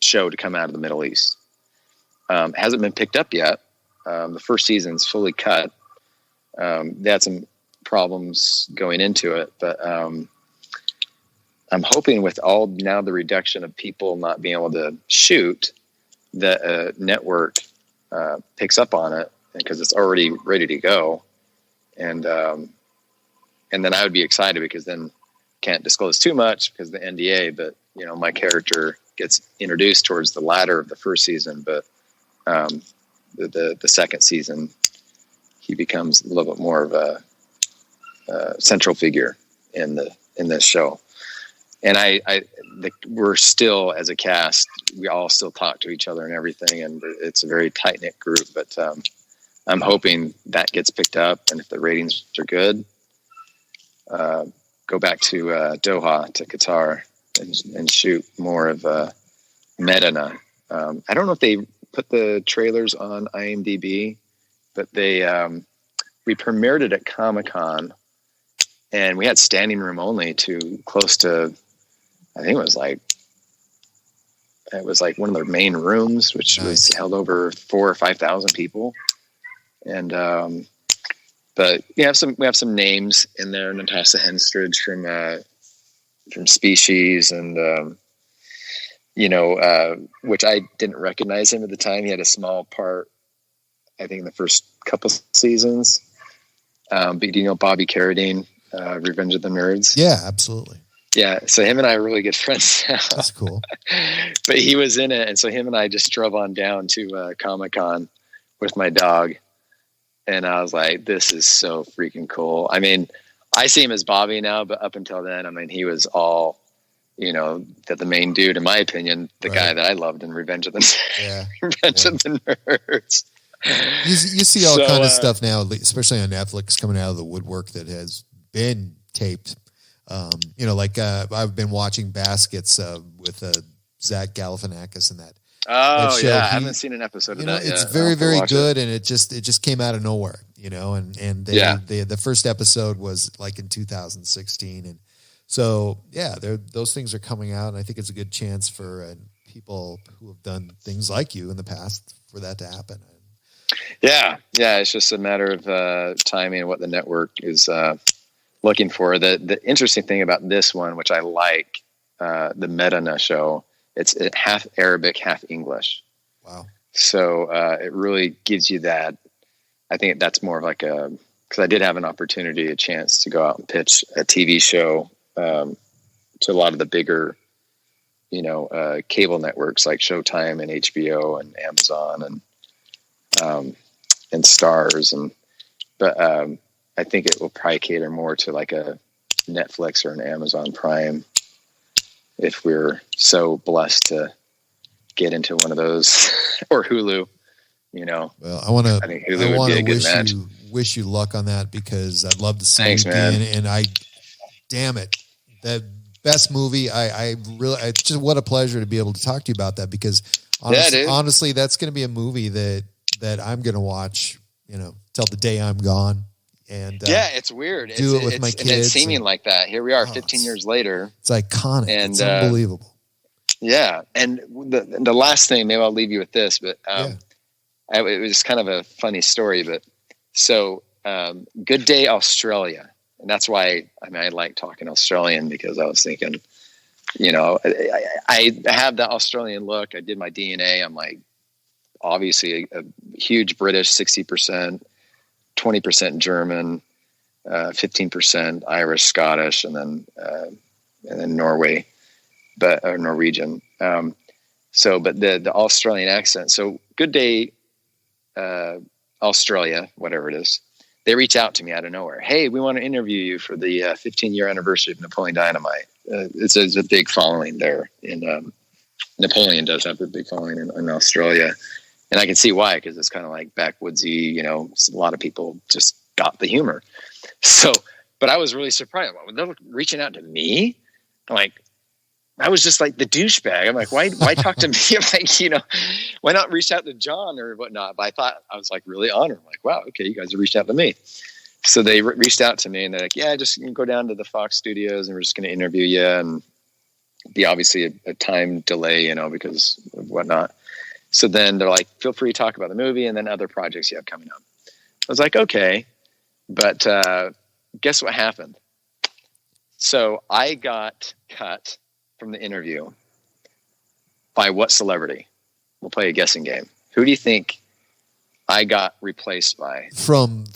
show to come out of the Middle East. Hasn't been picked up yet. The first season's fully cut. They had some problems going into it, but I'm hoping with all now the reduction of people not being able to shoot, that a network picks up on it, because it's already ready to go. And then I would be excited, because then can't disclose too much because of the NDA, but my character gets introduced towards the latter of the first season, but the second season, he becomes a little bit more of a central figure in this show. And we're still, as a cast, we all still talk to each other and everything, and it's a very tight knit group. But I'm hoping that gets picked up, and if the ratings are good, go back to Doha, to Qatar, and shoot more of Medina. I don't know if they put the trailers on IMDb, but we premiered it at Comic-Con, and we had standing room only to close to, I think it was like one of their main rooms, which was held over 4,000 or 5,000 people. And, but we have some names in there. Natasha Henstridge from Species, and, which I didn't recognize him at the time. He had a small part, I think, in the first couple seasons. But Bobby Carradine, Revenge of the Nerds. Yeah, absolutely. Yeah, so him and I are really good friends now. That's cool. But he was in it, and so him and I just drove on down to Comic-Con with my dog, and I was like, this is so freaking cool. I mean, I see him as Bobby now, but up until then, I mean, he was all, the main dude, in my opinion, the guy that I loved in Revenge of the Nerds. You see all kind of stuff now, especially on Netflix, coming out of the woodwork that has been taped. I've been watching Baskets with Zach Galifianakis and that. Oh, that yeah. I haven't seen an episode of that yet. It's very, very good, and it just came out of nowhere, and the first episode was like in 2016, and so those things are coming out, and I think it's a good chance for people who have done things like you in the past for that to happen. Yeah, it's just a matter of timing and what the network is looking for. The interesting thing about this one, which I like, the Medina show, it's half Arabic, half English. Wow. So it really gives you that. I think that's more of like because I did have an opportunity, a chance to go out and pitch a TV show to a lot of the bigger, cable networks like Showtime and HBO and Amazon and Stars. But I think it will probably cater more to like a Netflix or an Amazon Prime, if we're so blessed to get into one of those, or Hulu, Well, I think Hulu would be a good match. Wish you luck on that, because I'd love to see it again. And damn it, that best movie. It's just what a pleasure to be able to talk to you about that, because honestly, that's going to be a movie that I'm going to watch, till the day I'm gone. And it's weird. Do it with my kids. And it's seeming like that. Here we are, 15 years later. It's iconic. And it's unbelievable. Yeah. And the last thing, maybe I'll leave you with this, but it was kind of a funny story. But so Good Day Australia. And that's why, I like talking Australian, because I was thinking, I have that Australian look. I did my DNA. I'm like, obviously a huge British, 60%. 20% German, 15% Irish, Scottish, and then Norway, or Norwegian. But the Australian accent. So Good Day, Australia, whatever it is, they reach out to me out of nowhere. Hey, we want to interview you for the 15-year anniversary of Napoleon Dynamite. It's a big following there. Napoleon does have a big following in Australia. And I can see why, because it's kind of like backwoodsy, a lot of people just got the humor. So, but I was really surprised. They're reaching out to me. I'm like, I was just like the douchebag. I'm like, why talk to me? I'm like, why not reach out to John or whatnot? But I was like really honored. I'm like, wow, okay, you guys have reached out to me. So they reached out to me, and they're like, yeah, just go down to the Fox studios, and we're just going to interview you, and be obviously a time delay, because of whatnot. So then they're like, feel free to talk about the movie and then other projects you have coming up. I was like, okay, but guess what happened? So I got cut from the interview by what celebrity? We'll play a guessing game. Who do you think I got replaced by? From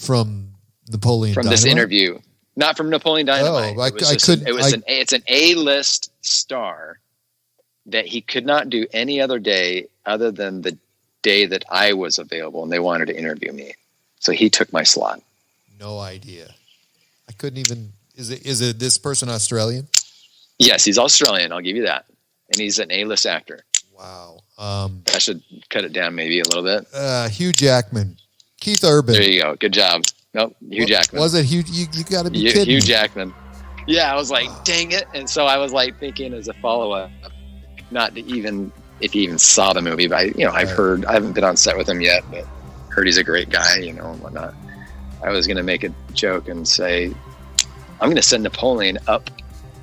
Napoleon Dynamite? This interview. Not from Napoleon Dynamite. Oh, it's an A-list star that he could not do any other day other than the day that I was available, and they wanted to interview me. So he took my slot. No idea. I couldn't even. Is it this person Australian? Yes, he's Australian. I'll give you that. And he's an A-list actor. Wow. I should cut it down maybe a little bit. Hugh Jackman. Keith Urban. There you go. Good job. Nope. Hugh Jackman. Was it Hugh? You got to be kidding Hugh me. Jackman. Yeah, I was like, dang it. And so I was like thinking as a follow-up, not to even, if you even saw the movie, but I've heard, I haven't been on set with him yet, but heard he's a great guy, and whatnot. I was going to make a joke and say, I'm going to send Napoleon up.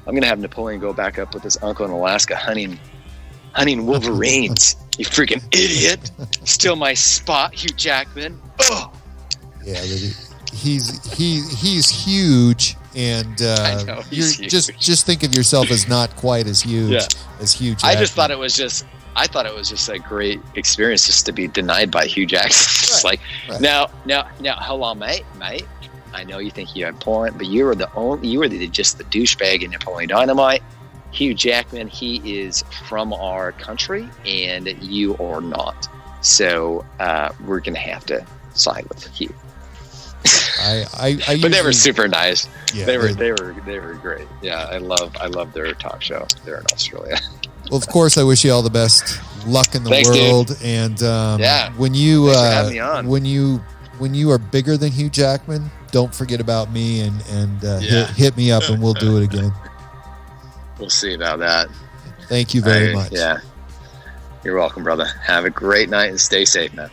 I'm going to have Napoleon go back up with his uncle in Alaska hunting wolverines. You freaking idiot. Steal my spot, Hugh Jackman. Ugh. Yeah, he's huge. And I know, he's huge. just think of yourself as not quite as huge as Hugh Jackman. I just thought it was just a great experience just to be denied by Hugh Jackson. It's like, now, hold on, mate. I know you think you're important, but you are just the douchebag in Napoleon Dynamite. Hugh Jackman, he is from our country, and you are not. So we're going to have to side with Hugh. But they were super nice. Yeah, they were great. Yeah, I love their talk show there in Australia. Well, of course, I wish you all the best luck in the world. Dude. And when you are bigger than Hugh Jackman, don't forget about me and hit me up, and we'll do it again. We'll see about that. Thank you very much. Yeah. You're welcome, brother. Have a great night and stay safe, man.